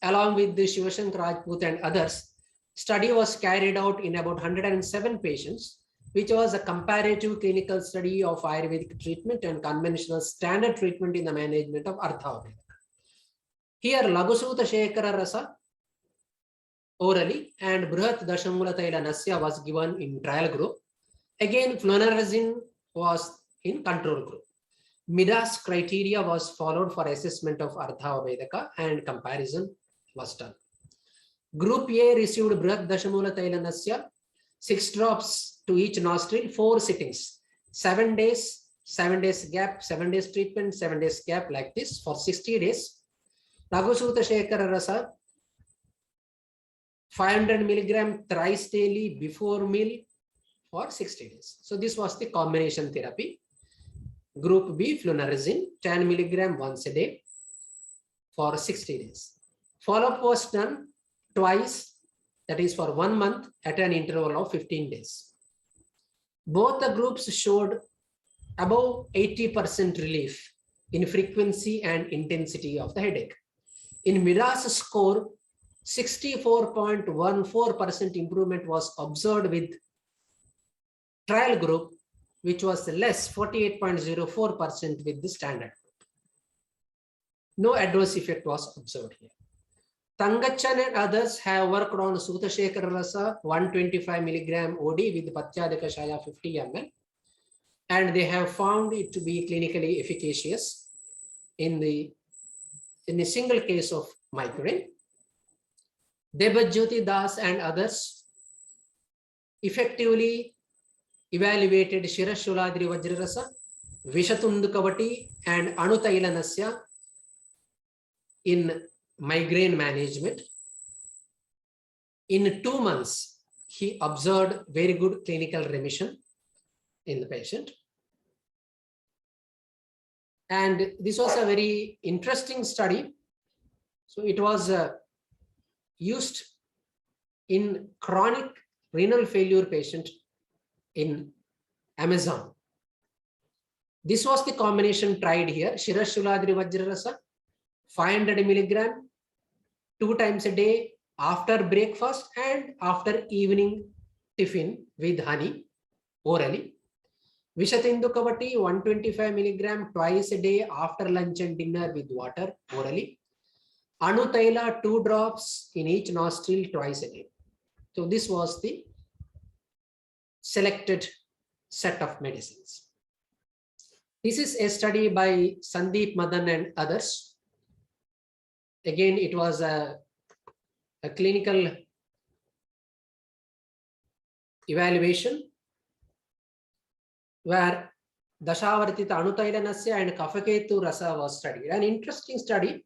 along with the Shivashankar Rajput and others, study was carried out in about 107 patients, which was a comparative clinical study of Ayurvedic treatment and conventional standard treatment in the management of Ayurveda. Here, Lagusuta Shekara Rasa orally and Brihat Dashamula Taila Nasya was given in trial group. Again, flunarizine was in control group. Midas criteria was followed for assessment of Ardha Vedaka and comparison was done. Group A received Brihat Dashamula Taila Nasya, 6 drops to each nostril, 4 sittings, 7 days, 7 days gap, 7 days treatment, 7 days gap, like this for 60 days. Lagusuta Shekara Rasa, 500 milligram thrice daily before meal for 60 days. So this was the combination therapy. Group B, flunarizine, 10 milligram once a day for 60 days. Follow-up was done twice, that is for 1 month at an interval of 15 days. Both the groups showed above 80% relief in frequency and intensity of the headache. In Midas score, 64.14% improvement was observed with trial group, which was less, 48.04% with the standard group. No adverse effect was observed here. Tangachan and others have worked on Sutashekara Rasa 125 milligram OD with Patyadika Shaya 50 ml, and they have found it to be clinically efficacious in a single case of migraine. Debajyoti Das and others effectively evaluated Shirashuladri Vajrarasa, Vishatundukavati and Anutaila Nasya in migraine management. In 2 months, he observed very good clinical remission in the patient. And this was a very interesting study. So it was used in chronic renal failure patient in Amazon. This was the combination tried here. Shirashuladri Vajrarasa, 500 milligram, 2 times a day after breakfast and after evening tiffin with honey orally. Vishatindu Kavati, 125 milligram twice a day after lunch and dinner with water orally. Anutaila, 2 drops in each nostril twice a day. So this was the selected set of medicines. This is a study by Sandeep Madan and others. Again, it was a clinical evaluation where Dashavartita Anutailanasya and Kafaketu Rasa was studied. An interesting study.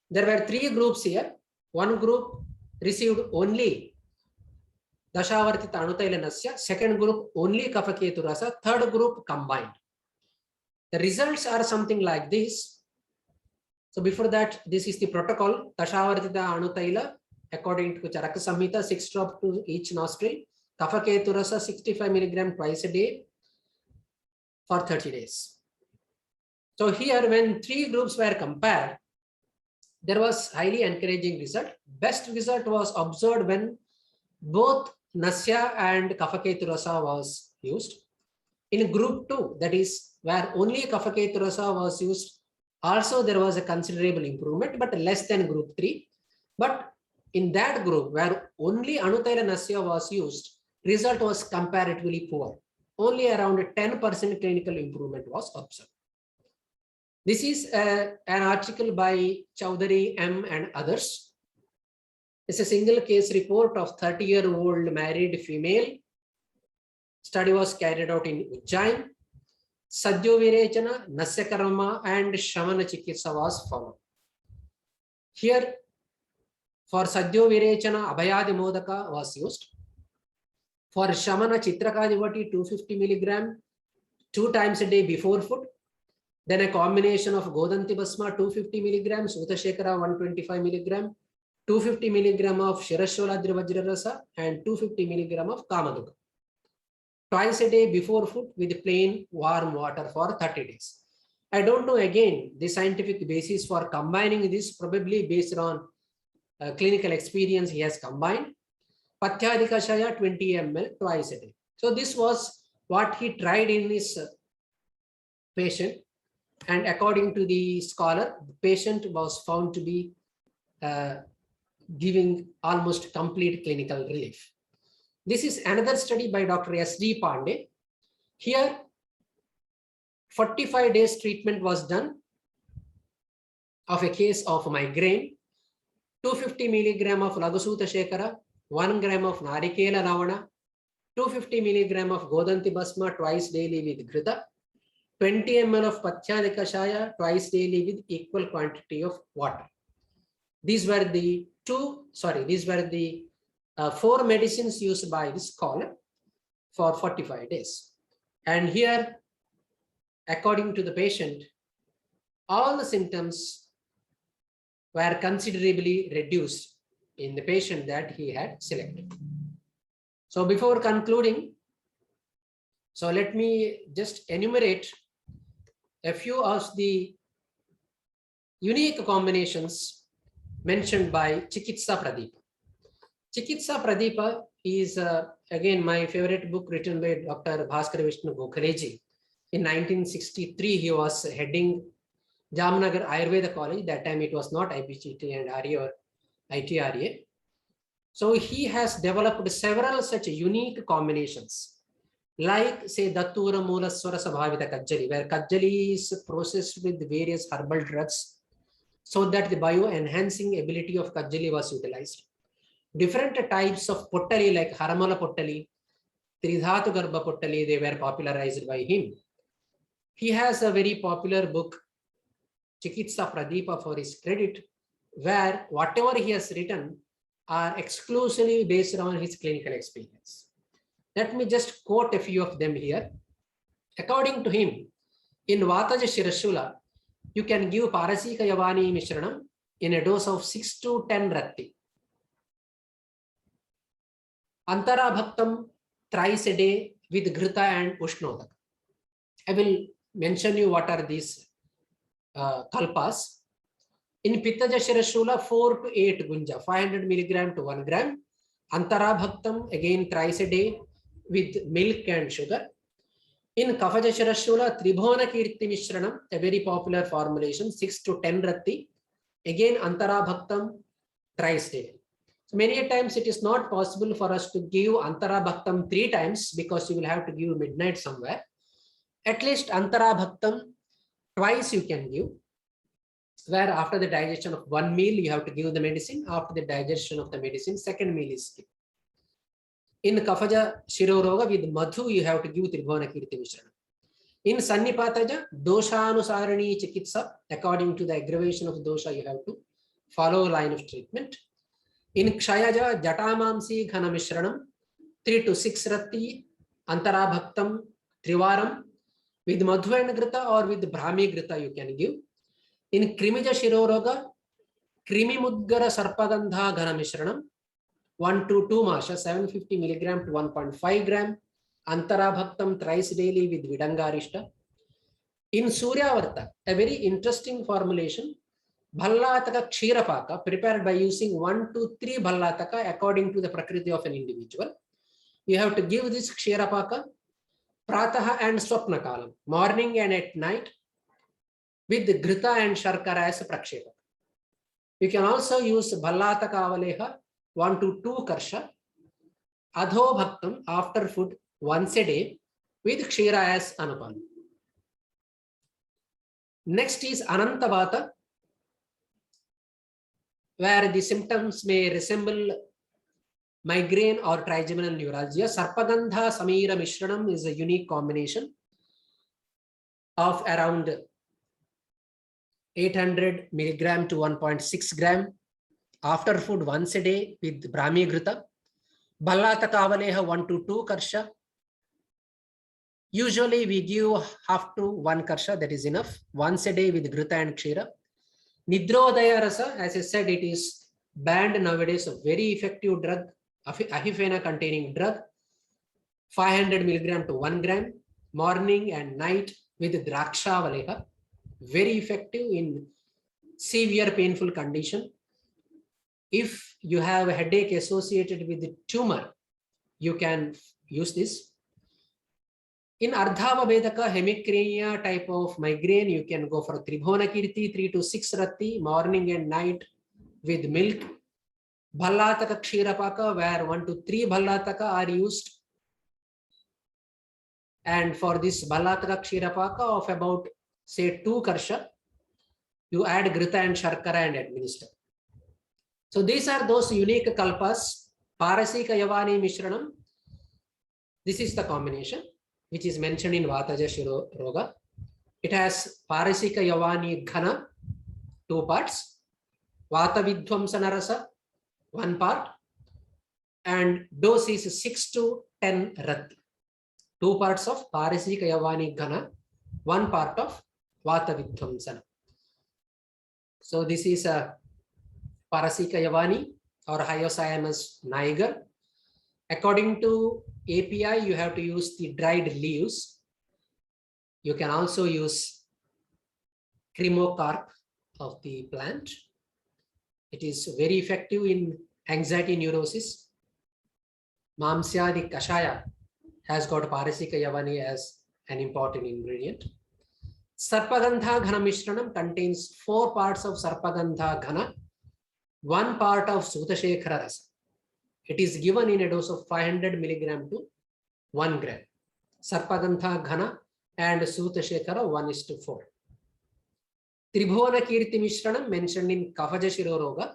There were 3 groups here. One group received only Dashavartita Anutailanasya, second group only Kafaketu Rasa, third group combined. The results are something like this. So before that, this is the protocol. Dashavartita Anutaila, according to Charaka Samhita, 6 drops to each nostril. Kafaketu Rasa, 65 milligram twice a day for 30 days. So here, when 3 groups were compared, there was highly encouraging result. Best result was observed when both Nasya and Kafaketu Rasa was used. In group 2, that is where only Kafaketu Rasa was used, also there was a considerable improvement, but less than group 3. But in that group where only Anutaila Nasya was used, result was comparatively poor. Only around 10% clinical improvement was observed. This is an article by Chowdhury M and others. It's a single case report of 30-year-old married female. Study was carried out in Ujjain. Sadhyo Virechana, Nasya Karma and Shamana Chikitsa was followed. Here, for Sadhyo Virechana, Abhayadi Modaka was used. For Shamana Chitrakadivati, 250 milligram, 2 times a day before food. Then a combination of Godanti-Basma, 250 milligram, Sutashekara, 125 milligram, 250 milligram of Shirasholadri Vajrarasa, and 250 milligram of Kamaduga. Twice a day before food with plain warm water for 30 days. I don't know again the scientific basis for combining this, probably based on clinical experience he has combined. Pathyadikashaya 20 ml twice a day. So this was what he tried in his patient, and according to the scholar, the patient was found to be giving almost complete clinical relief. This is another study by Dr. S.D. Pandey. Here, 45 days treatment was done of a case of migraine, 250 milligram of Lagasuta Shekara, 1 gram of Narikela Ravana, 250 milligram of Godanti Basma twice daily with Grita, 20 ml of Pathyadika Shaya twice daily with equal quantity of water. These were the 4 medicines used by this scholar for 45 days. And here, according to the patient, all the symptoms were considerably reduced in the patient that he had selected. So before concluding, so let me just enumerate a few of the unique combinations mentioned by Chikitsa Pradeepa. Chikitsa Pradeepa is again my favorite book written by Dr. Bhaskar Vishnu Gokhaleji. In 1963, he was heading Jamnagar Ayurveda College. That time it was not IPGT and RA or ITRA. So he has developed several such unique combinations, like say Dattura Mula Swara Sabhavita Kajjali, where Kajjali is processed with various herbal drugs so that the bio-enhancing ability of Kajjali was utilized. Different types of Pottali like Haramala Pottali, Tridhatu Garbha Pottali, they were popularized by him. He has a very popular book, Chikitsa Pradeepa, for his credit, where whatever he has written are exclusively based on his clinical experience. Let me just quote a few of them here. According to him, in Vataja Shirashula, you can give Parasika Yavani Mishranam in a dose of 6 to 10 Ratti. Antara Bhaktam thrice a day with Ghrita and Ushnodaka. I will mention you what are these kalpas. In Pittaja Shirashula, 4 to 8 gunja, 500 milligram to 1 gram. Antara Bhaktam, again thrice a day with milk and sugar. In Kafaja Shirashula, Tribhona Kirti Mishranam, a very popular formulation, 6 to 10 rati. Again, Antara Bhaktam, thrice daily. So many times it is not possible for us to give Antara Bhaktam 3 times because you will have to give midnight somewhere. At least Antara Bhaktam twice you can give, where after the digestion of one meal you have to give the medicine. After the digestion of the medicine, second meal is given. In Kafaja Shiroroga with Madhu you have to give Tribhona Kirti Mishranam. In Sannipataja, Doshanusarani Chikitsa, according to the aggravation of dosha, you have to follow a line of treatment. In Kshayaja, Jatamamsi Ghana Mishranam, 3 to 6 rati, Antara Bhaktam, Trivaram, with Madhu and Grita or with Brahmi Grita you can give. In Krimija Shiroroga, Krimi Mudgara Sarpagandha Ghana Mishranam, 1 to 2 masha, 750 milligram to 1.5 gram, Antara Bhaktam thrice daily with Vidangarishta. In Suryavarta, a very interesting formulation, Bhallataka Kshirapaka, prepared by using 1 to 3 Bhallataka according to the Prakriti of an individual. You have to give this Kshirapaka Prataha and Swapna Kalam, morning and at night, with Grita and Sharkara as a Prakshepaka. You can also use Bhallataka Avaleha 1 to 2 Karsha, Adho Bhaktam after food once a day with Kshira as Anupam. Next is Anantavata, where the symptoms may resemble migraine or trigeminal neuralgia. Sarpagandha Samira Mishranam is a unique combination of around 800 milligram to 1.6 gram after food once a day with Brahmi Grita. Bhallataka Avaleha 1 to 2 Karsha. Usually we give half to 1 Karsha, that is enough, once a day with Grita and Kshira. Nidrodaya Rasa, as I said, it is banned nowadays, a very effective drug, Ahifena containing drug, 500 milligram to 1 gram, morning and night with Draksha Valeha, very effective in severe painful condition. If you have a headache associated with the tumor, you can use this. In Ardhava Vedaka hemicrania type of migraine, you can go for Tribhona Kirti 3 to 6 rati, morning and night with milk. Bhallataka Kshirapaka, where 1 to 3 Bhallataka are used. And for this Bhallataka Kshirapaka of about say 2 Karsha, you add Grita and Sharkara and administer. So these are those unique kalpas. Parasika Yavani Mishranam. This is the combination which is mentioned in Vataja Shiro Roga. It has Parasika Yavani Ghana, 2 parts. Vata Vidhvamsana Rasa, 1 part. And dose is 6 to 10 rati. 2 parts of Parasika Yavani Ghana, 1 part of Vata Vidhvamsana. So this is a Parasika Yavani or Hyoscyamus niger. According to API, you have to use the dried leaves. You can also use cremocarp of the plant. It is very effective in anxiety neurosis. Mamsyadi Kashaya has got Parasika Yavani as an important ingredient. Sarpagandha Ghana Mishranam contains 4 parts of Sarpagandha Ghana, 1 part of Sutashekara Rasa. It is given in a dose of 500 milligram to 1 gram. Sarpagandha Ghana and Sutashekara 1:4. Tribhona Kirti Mishranam mentioned in Kafaja Shiroroga.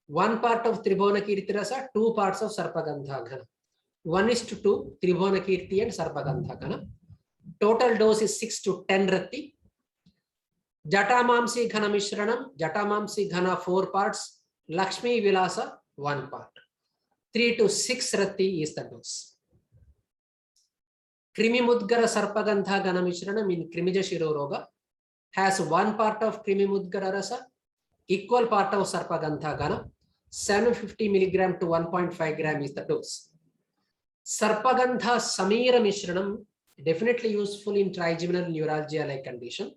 1 part of Tribhona Kirti Rasa, 2 parts of Sarpagandha Ghana. 1:2 Tribhona Kirti and Sarpagandha Ghana. Total dose is 6 to 10 rati. Jatamamsi Ghana Mishranam, Jatamamsi Ghana 4 parts, Lakshmi Vilasa 1 part. 3 to 6 rati is the dose. Krimi Mudgara Sarpagandha Ghana Mishranam in Krimija Shiroroga has 1 part of Krimi Mudgara Rasa, equal part of Sarpagandha Ghana, 750 milligram to 1.5 gram is the dose. Sarpagandha Samira Mishranam, definitely useful in trigeminal neuralgia like condition.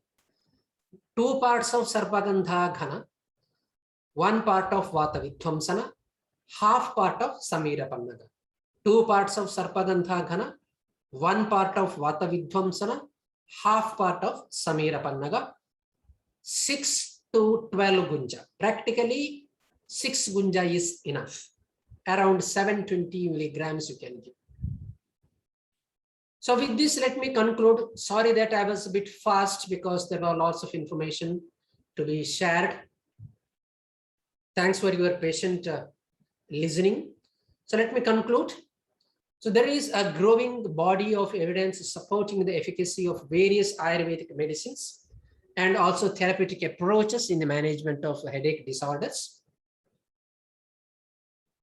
2 parts of Sarpagandha Ghana, 1 part of Vata Vidhvamsana, half part of Samira Pannaga. 2 parts of Sarpagandha Ghana, 1 part of Vata Vidhvamsana, half part of Samira Pannaga, 6 to 12 Gunja. Practically 6 Gunja is enough. Around 720 milligrams you can give. So with this, let me conclude. Sorry that I was a bit fast because there were lots of information to be shared. Thanks for your patient listening. So let me conclude. So there is a growing body of evidence supporting the efficacy of various Ayurvedic medicines and also therapeutic approaches in the management of headache disorders.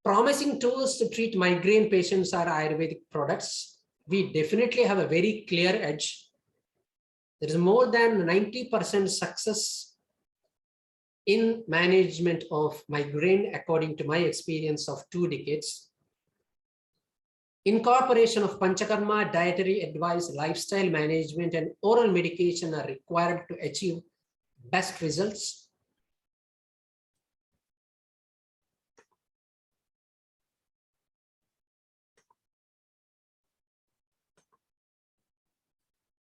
Promising tools to treat migraine patients are Ayurvedic products. We definitely have a very clear edge. There is more than 90% success in management of migraine, according to my experience of 2 decades. Incorporation of Panchakarma, dietary advice, lifestyle management, and oral medication are required to achieve best results.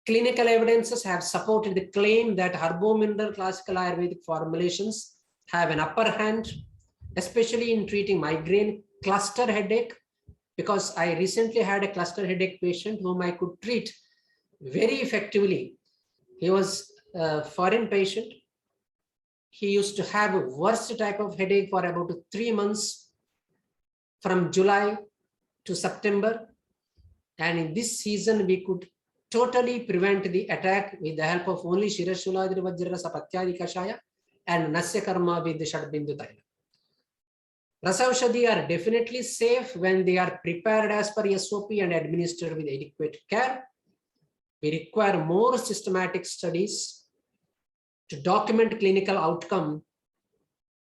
Clinical evidences have supported the claim that herbo-mineral classical Ayurvedic formulations have an upper hand, especially in treating migraine, cluster headache, because I recently had a cluster headache patient whom I could treat very effectively. He was a foreign patient. He used to have a worst type of headache for about 3 months from July to September. And in this season, we could totally prevent the attack with the help of only Shirashuladri Vajrarasa Patyadi Kashaya and Nasya Karma with the Shadbindu Taila. Rasaushadhi are definitely safe when they are prepared as per SOP and administered with adequate care. We require more systematic studies to document clinical outcome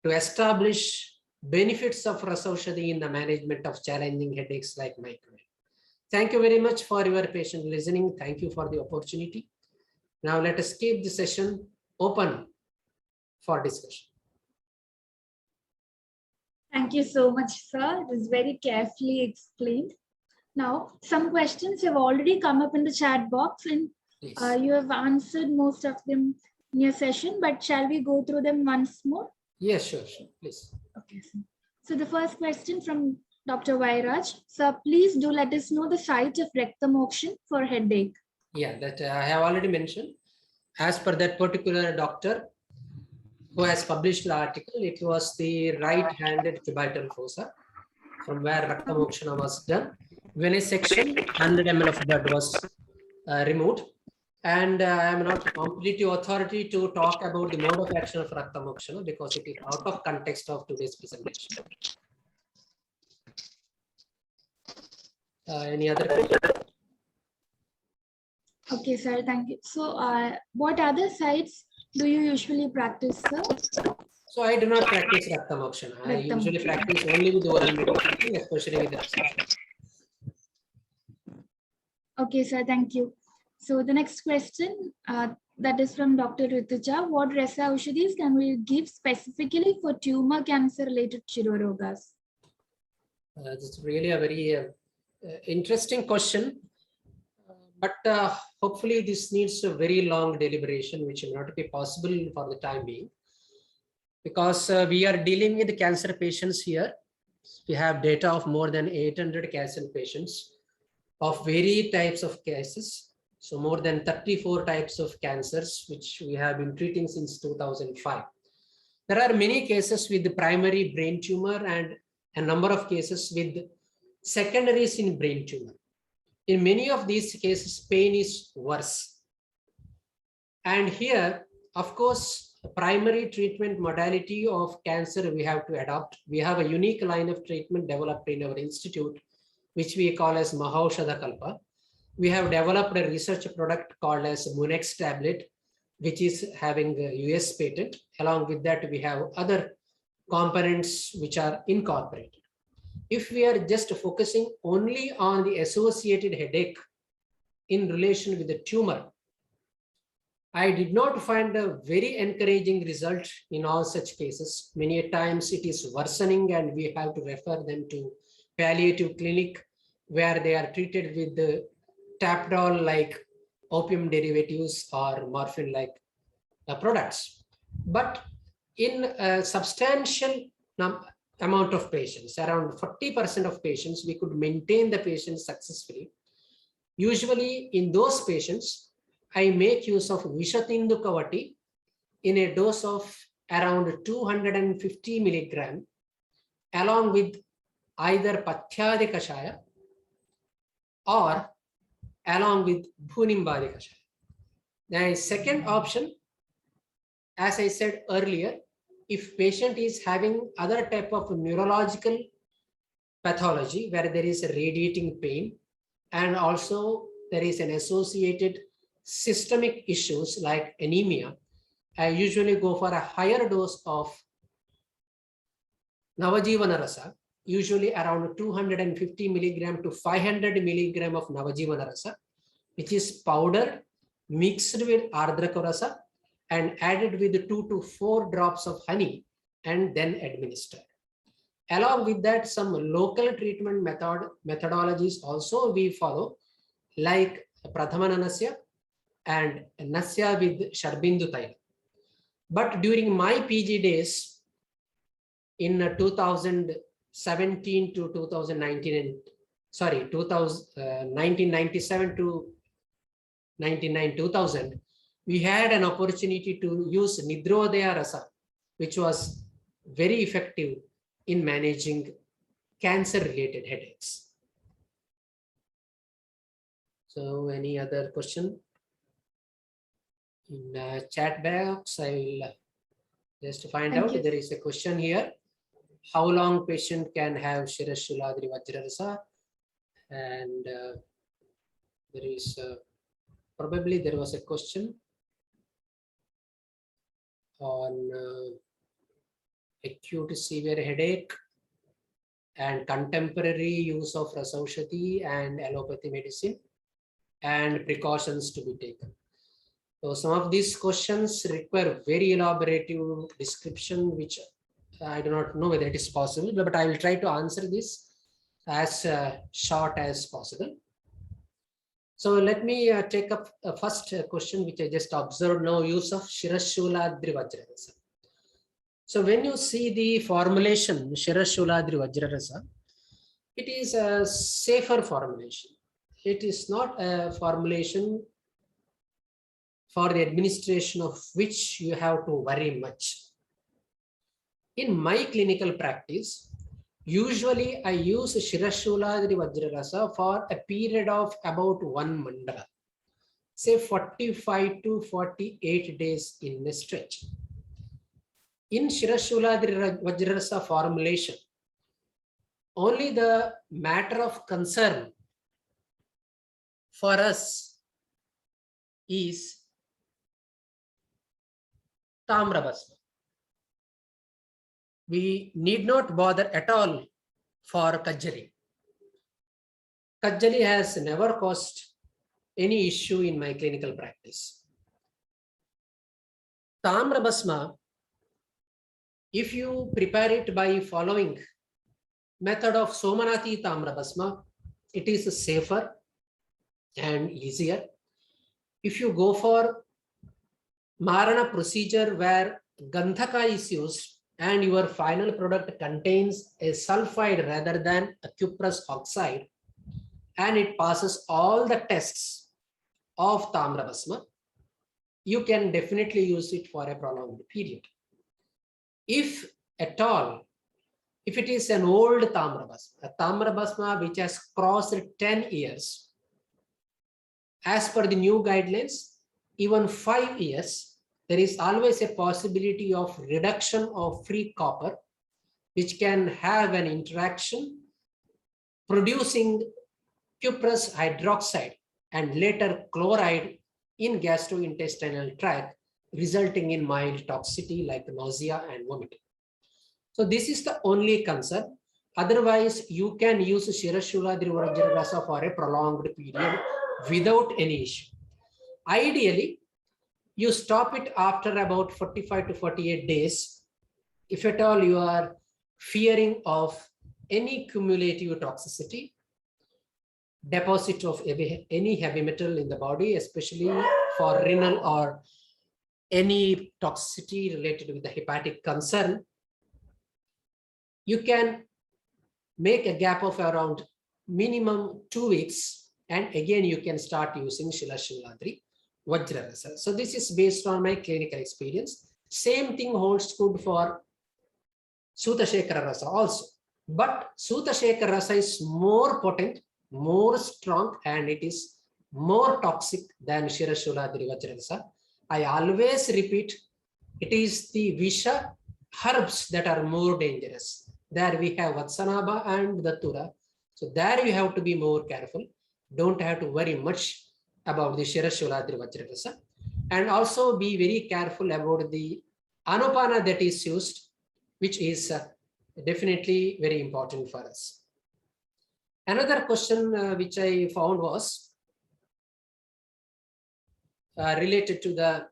to establish benefits of Rasaushadhi in the management of challenging headaches like migraine. Thank you very much for your patient listening. Thank you for the opportunity. Now let us keep the session open for discussion. Thank you so much, sir. It was very carefully explained. Now, some questions have already come up in the chat box, and you have answered most of them in your session, but shall we go through them once more? Yes, sure, please. Okay, sir. So the first question from Dr. Vairaj. Sir, please do let us know the site of Rakta Mokshan for headache. Yeah, that I have already mentioned. As per that particular doctor who has published the article, it was the right-handed cubital fossa from where Rakta Mokshana was done. When a section, 100 ml of blood was removed. And I am not completely authority to talk about the mode of action of Rakta Mokshana because it is out of context of today's presentation. Any other question? Okay, sir, thank you. So what other sites do you usually practice, sir? So I do not practice Rakta Mokshana. I usually practice only with oral medication, especially with Rasaushadhi. Okay, sir, thank you. So the next question that is from Dr. Rituja. What Rasaushadhis can we give specifically for tumor cancer related Shirorogas? This is really a very interesting question, but hopefully this needs a very long deliberation, which will not be possible for the time being, because we are dealing with cancer patients here. We have data of more than 800 cancer patients of various types of cases. So more than 34 types of cancers, which we have been treating since 2005. There are many cases with the primary brain tumor and a number of cases with secondaries in brain tumor. In many of these cases, pain is worse. And here, of course, primary treatment modality of cancer we have to adopt. We have a unique line of treatment developed in our institute, which we call as Mahaushadha Kalpa. We have developed a research product called as Munex tablet, which is having a US patent. Along with that, we have other components which are incorporated. if we are just focusing only on the associated headache in relation with the tumor, I did not find a very encouraging result in all such cases. Many times it is worsening and we have to refer them to palliative clinic where they are treated with the Tapdol like opium derivatives or morphine like products. But in a substantial amount of patients, around 40% of patients, we could maintain the patients successfully. Usually in those patients, I make use of Vishatindu Kavati in a dose of around 250 milligram, along with either Pathyadi Kashaya or along with Bhunimbadi Kashaya. The second option, as I said earlier, if patient is having other type of neurological pathology where there is a radiating pain and also there is an associated systemic issues like anemia, I usually go for a higher dose of Navajivana Rasa, usually around 250 milligram to 500 milligram of Navajivana Rasa, which is powdered, mixed with Ardraka Rasa and added with 2 to 4 drops of honey and then administered. Along with that, some local treatment methodologies also we follow, like Prathamana Nasya and Nasya with Sharbindu Taila. But during my PG days in 2017 to 2019, and 1997 to 2000, we had an opportunity to use Nidrodaya Rasa, which was very effective in managing cancer-related headaches. So any other question? In the chat box, I will just find out. There is a question here. How long patient can have Shirashuladri Vajrarasa? And there is probably there was a question on acute severe headache and contemporary use of Rasaushati and allopathy medicine and precautions to be taken. So some of these questions require very elaborative description, which I do not know whether it is possible, but I will try to answer this as short as possible. So let me take up a first question, which I just observed now, use of Shirashuladri Vajrarasa. So when you see the formulation Shirashuladri Vajrarasa, it is a safer formulation. It is not a formulation for the administration of which you have to worry much. In my clinical practice, usually I use Shirashuladri Vajrarasa for a period of about 1 mandala, say 45 to 48 days in a stretch. In Shirashuladri Vajrarasa formulation, only the matter of concern for us is Tamrabasma. We need not bother at all for Kajjali. Kajjali has never caused any issue in my clinical practice. Tamrabasma, if you prepare it by following method of Somanathi Tamrabasma, it is safer and easier. If you go for Marana procedure where Gandhaka is used and your final product contains a sulfide rather than a cuprous oxide, and it passes all the tests of Tamrabasma, you can definitely use it for a prolonged period. If at all, if it is an old Tamrabasma, a Tamrabasma which has crossed 10 years, as per the new guidelines, even 5 years, there is always a possibility of reduction of free copper, which can have an interaction producing cuprous hydroxide and later chloride in gastrointestinal tract, resulting in mild toxicity like nausea and vomiting. So this is the only concern. Otherwise, you can use Shirashuladri Vajra Rasa for a prolonged period without any issue. Ideally, you stop it after about 45 to 48 days. If at all you are fearing of any cumulative toxicity, deposit of any heavy metal in the body, especially for renal or any toxicity related with the hepatic concern, you can make a gap of around minimum 2 weeks, and again you can start using Shilashilladri Vajra Rasa. So this is based on my clinical experience. Same thing holds good for Sutta Shekara Rasa also. But Sutta Shekara Rasa is more potent, more strong, and it is more toxic than Shirashuladri Vajra Rasa. I always repeat, it is the Visha herbs that are more dangerous. There we have Vatsanaba and Datura. So there you have to be more careful. Don't have to worry much about the Shirashuladri Vajra Rasa. And also be very careful about the Anupana that is used, which is definitely very important for us. Another question which I found was related to the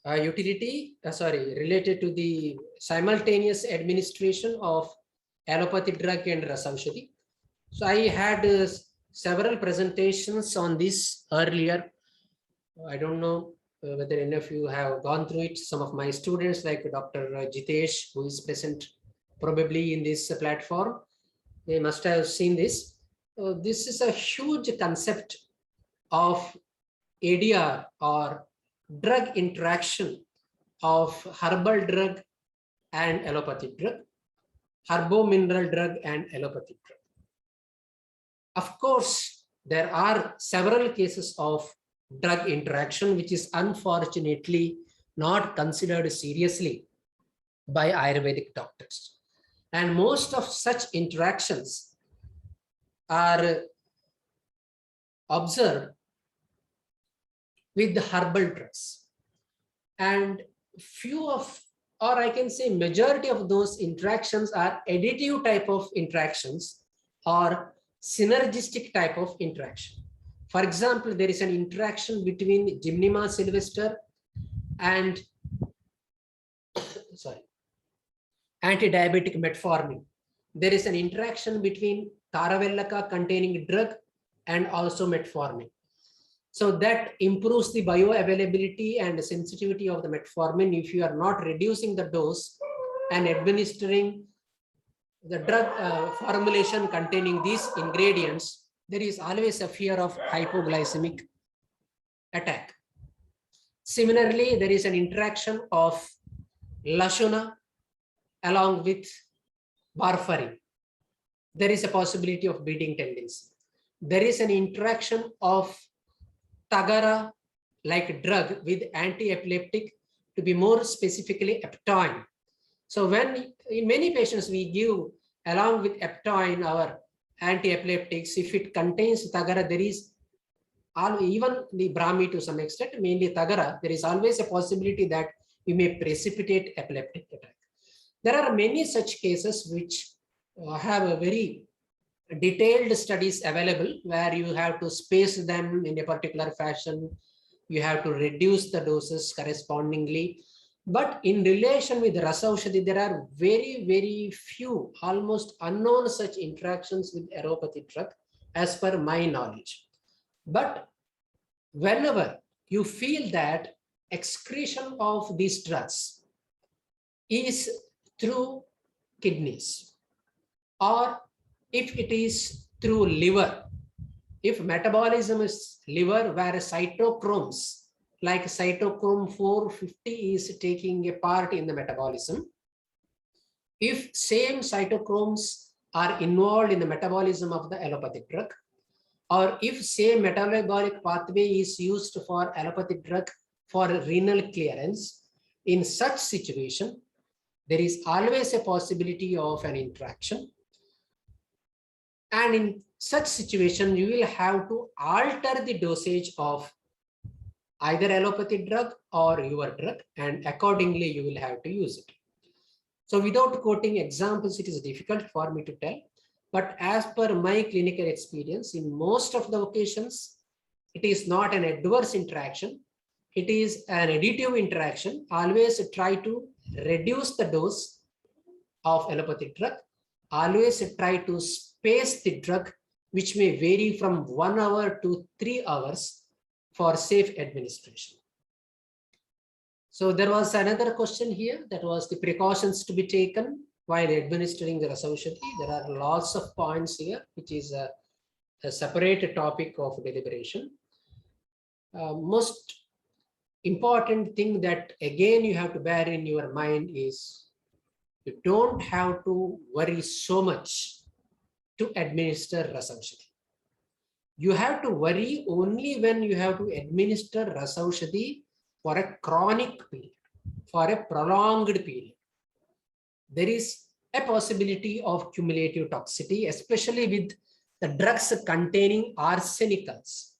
related to the simultaneous administration of allopathic drug and Rasaushadhi. So I had several presentations on this earlier. I don't know whether any of you have gone through it. Some of my students like Dr. Jitesh, who is present probably in this platform, they must have seen this. This is a huge concept of ADR or drug interaction of herbal drug and allopathic drug, herbo-mineral drug and allopathic drug. Of course, there are several cases of drug interaction which is unfortunately not considered seriously by Ayurvedic doctors. And most of such interactions are observed with the herbal drugs. And few of, or I can say majority of those interactions are additive type of interactions or synergistic type of interaction. For example, there is an interaction between Gymnema sylvester and anti-diabetic metformin. There is an interaction between Taravellaka containing drug and also metformin. So that improves the bioavailability and sensitivity of the metformin. If you are not reducing the dose and administering the drug formulation containing these ingredients, there is always a fear of hypoglycemic attack. Similarly, there is an interaction of Lashuna along with warfarin. There is a possibility of bleeding tendency. There is an interaction of Tagara like drug with anti-epileptic, to be more specifically Eptoin. So when in many patients we give along with Eptoin our anti-epileptics, if it contains Tagara, there is even the Brahmi to some extent, mainly Tagara, there is always a possibility that you may precipitate epileptic attack. There are many such cases which have a very detailed studies available where you have to space them in a particular fashion. You have to reduce the doses correspondingly. But in relation with Rasaushadhi, there are very, very few, almost unknown such interactions with allopathic drug as per my knowledge. But whenever you feel that excretion of these drugs is through kidneys, or if it is through liver, if metabolism is liver, where cytochromes like cytochrome 450 is taking a part in the metabolism, if same cytochromes are involved in the metabolism of the allopathic drug, or if same metabolic pathway is used for allopathic drug for renal clearance, in such situation, there is always a possibility of an interaction. And in such situation, you will have to alter the dosage of either allopathic drug or your drug, and accordingly you will have to use it. So without quoting examples, it is difficult for me to tell. But as per my clinical experience, in most of the occasions, it is not an adverse interaction. It is an additive interaction. Always try to reduce the dose of allopathic drug. Always try to space the drug, which may vary from 1 hour to 3 hours for safe administration. So there was another question here, that was the precautions to be taken while administering the Rasaushadhi. There are lots of points here, which is a separate topic of deliberation. Most important thing that again you have to bear in your mind is you don't have to worry so much to administer Rasaushadhi. You have to worry only when you have to administer Rasaushadhi for a chronic period, for a prolonged period. There is a possibility of cumulative toxicity, especially with the drugs containing arsenicals,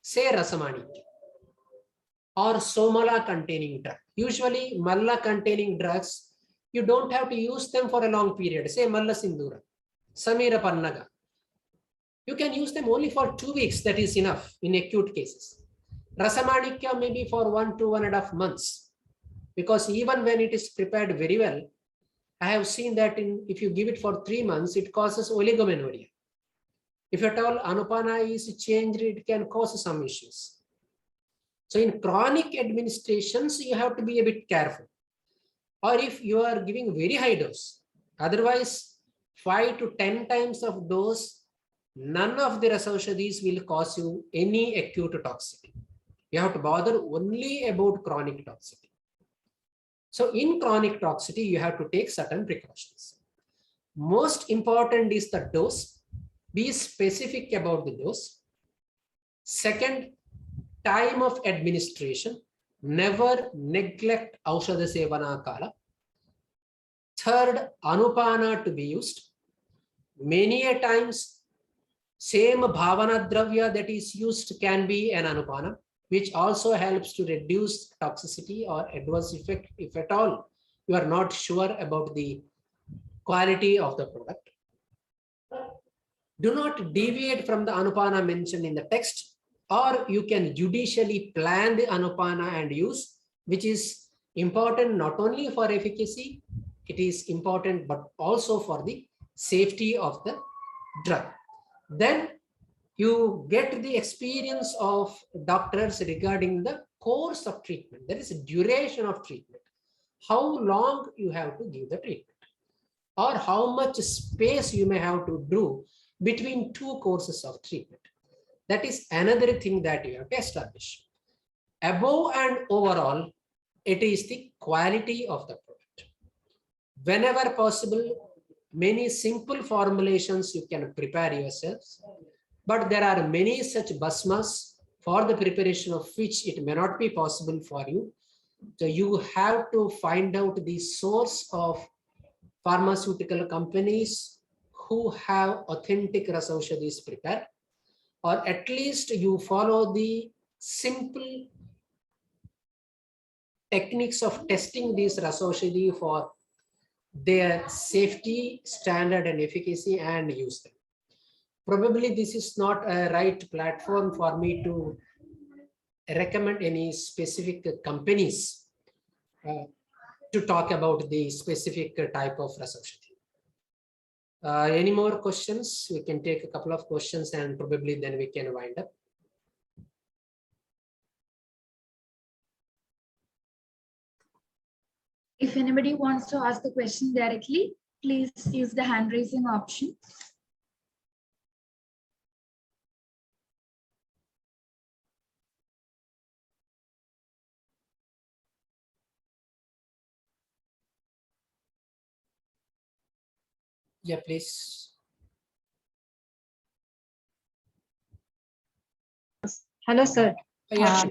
say Rasamanikya, or Somala containing drug. Usually Malla containing drugs, you don't have to use them for a long period, say Malla Sindura, Samira Pannaga. You can use them only for 2 weeks, that is enough in acute cases. Rasamanikya maybe for 1 to 1.5 months, because even when it is prepared very well, I have seen that if you give it for 3 months, it causes oligomenorrhea. If at all Anupana is changed, it can cause some issues. So in chronic administrations, you have to be a bit careful. Or if you are giving very high dose, otherwise 5 to 10 times of dose, none of the Rasaushadhis will cause you any acute toxicity. You have to bother only about chronic toxicity. So in chronic toxicity, you have to take certain precautions. Most important is the dose. Be specific about the dose. Second, time of administration. Never neglect Aushadha Sevana Kala. Third, Anupana to be used. Many a times, same Bhavana Dravya that is used can be an Anupana, which also helps to reduce toxicity or adverse effect, if at all you are not sure about the quality of the product. Do not deviate from the Anupana mentioned in the text, or you can judicially plan the Anupana and use, which is important not only for efficacy, it is important but also for the safety of the drug. Then you get the experience of doctors regarding the course of treatment. There is a duration of treatment. How long you have to give the treatment, or how much space you may have to do between 2 courses of treatment. That is another thing that you have to establish. Above and overall, it is the quality of the product. Whenever possible, many simple formulations you can prepare yourselves, but there are many such basmas for the preparation of which it may not be possible for you. So you have to find out the source of pharmaceutical companies who have authentic Rasaushadhis prepared, or at least you follow the simple techniques of testing these Rasaushadhi for their safety, standard and efficacy, and use them. Probably this is not a right platform for me to recommend any specific companies to talk about the specific type of Rasaushadhi. Any more questions? We can take a couple of questions and probably then we can wind up. If anybody wants to ask the question directly, please use the hand raising option. Yeah, please. Hello, sir. Yeah.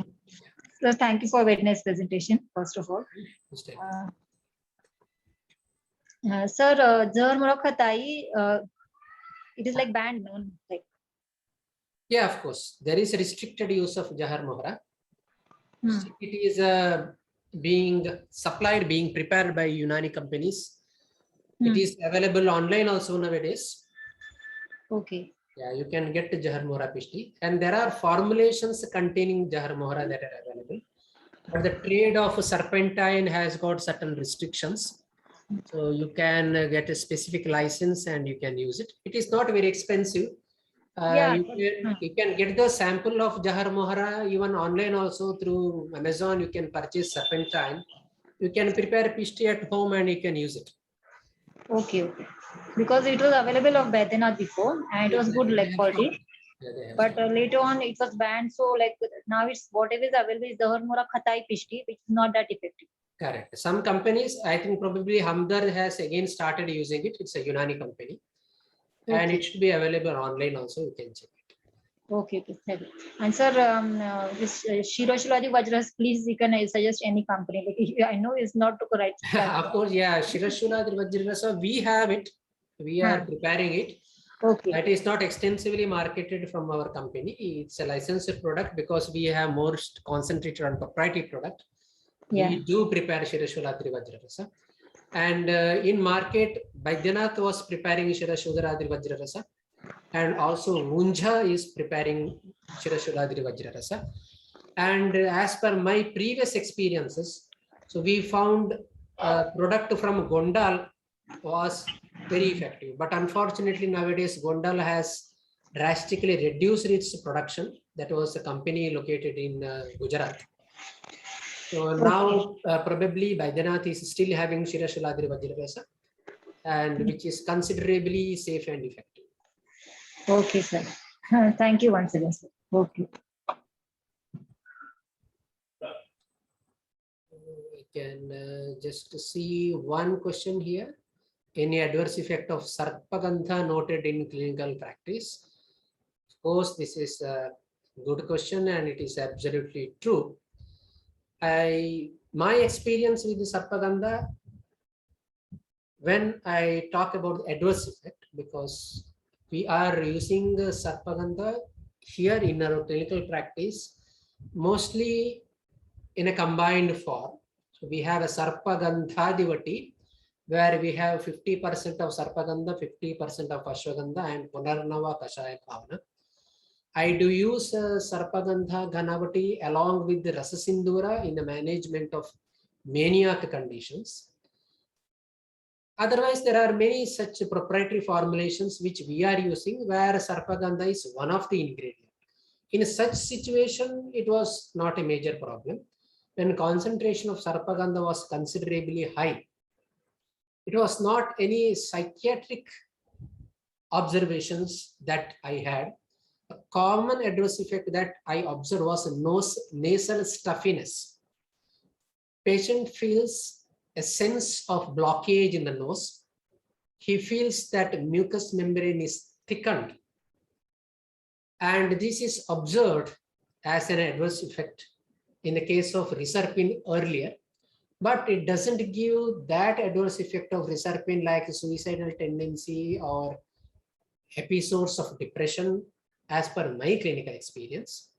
So thank you for very nice presentation, first of all. Sir, Zahar Murakhatai, it is like banned, no? Like. Yeah, of course. There is a restricted use of Jahar Mohra. It is being supplied, being prepared by Unani companies It is available online also nowadays. Okay. Yeah, you can get Jahar Mohra Pishti, and there are formulations containing Jahar Mohra that are available. But the trade of serpentine has got certain restrictions. So you can get a specific license and you can use it. It is not very expensive. Yeah. You can get the sample of Jahar Mohra even online also through Amazon. You can purchase serpentine. You can prepare pishti at home and you can use it. Okay. Because it was available of Baidyanath before and it was good like quality. But later on it was banned. So like now it's whatever is available is the Hormora Khatai Pishti, which is not that effective. Correct. Some companies, I think probably Hamdard has again started using it. It's a Unani company. Okay. And it should be available online also. You can check it. Okay. And sir, this Shirashuladi Vajras, please you can suggest any company. Like, I know it's not the right. Of course, yeah. Shirashuladi Vajrarasa, we have it. We are preparing it. Okay. That is not extensively marketed from our company. It's a licensed product because we have more concentrated on proprietary product. Yeah. We do prepare Shirashuladi Vajrarasa. And in market, Baidyanath was preparing Shirashuladi Vajrarasa. And also Munja is preparing Shirashuladi Vajrarasa. And as per my previous experiences, so we found a product from Gondal was very effective. But unfortunately, nowadays, Gondal has drastically reduced its production. That was a company located in Gujarat. So now probably Baidyanath is still having Shirashuladi Vajrarasa, and which is considerably safe and effective. Okay, sir. Thank you once again, sir. Okay. We can just see one question here. Any adverse effect of Sarpagandha noted in clinical practice? Of course, this is a good question and it is absolutely true. My experience with the Sarpagandha, when I talk about adverse effect, because we are using the Sarpagandha here in our clinical practice, mostly in a combined form. So we have a Sarpagandhadivati, where we have 50% of Sarpagandha, 50% of Ashwagandha and Punarnava Kashaya Bhavana. I do use Sarpagandha Ghanavati along with the Rasasindura in the management of maniac conditions. Otherwise, there are many such proprietary formulations which we are using where Sarpagandha is one of the ingredients. In such situation, it was not a major problem. When concentration of Sarpagandha was considerably high, it was not any psychiatric observations that I had. A common adverse effect that I observed was nasal stuffiness. Patient feels a sense of blockage in the nose. He feels that mucous membrane is thickened. And this is observed as an adverse effect in the case of Reserpine earlier. But it doesn't give that adverse effect of Reserpine like suicidal tendency or episodes of depression as per my clinical experience.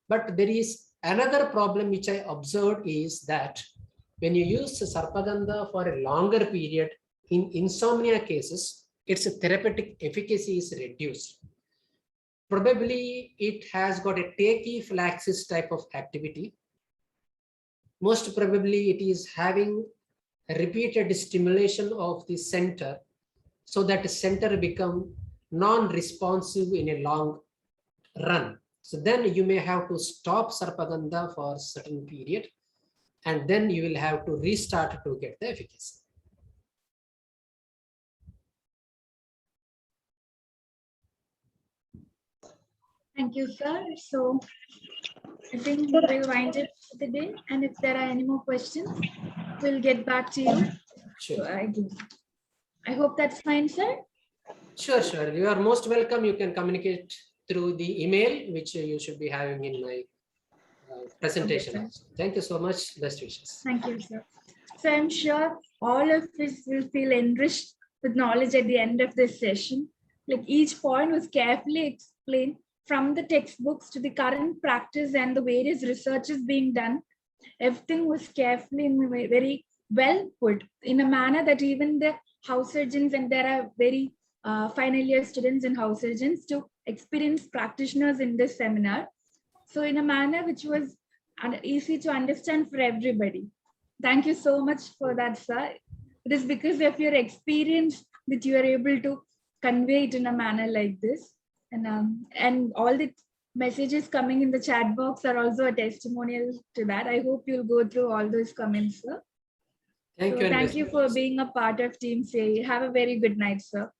But there is another problem which I observed is that when you use Sarpagandha for a longer period in insomnia cases, its therapeutic efficacy is reduced. Probably it has got a tachyphylaxis type of activity. Most probably it is having a repeated stimulation of the center so that the center become non-responsive in a long run. So then you may have to stop Sarpagandha for a certain period and then you will have to restart to get the efficacy. Thank you, sir. So I think we'll wind it for the day. And if there are any more questions, we'll get back to you. Sure. So I hope that's fine, sir. Sure. You are most welcome. You can communicate through the email, which you should be having in my presentation. Okay, thank you so much. Best wishes. Thank you, sir. So I'm sure all of us will feel enriched with knowledge at the end of this session. Like each point was carefully explained from the textbooks to the current practice and the various researches being done. Everything was carefully and very well put in a manner that even the house surgeons, and there are very final year students and house surgeons to experienced practitioners in this seminar. So in a manner which was easy to understand for everybody. Thank you so much for that, sir. It is because of your experience that you are able to convey it in a manner like this. And all the messages coming in the chat box are also a testimonial to that. I hope you'll go through all those comments, sir. Thank So you. thank you for being a part of Team CA. Have a very good night, sir.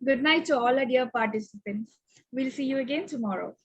Good night to all our dear participants. We'll see you again tomorrow.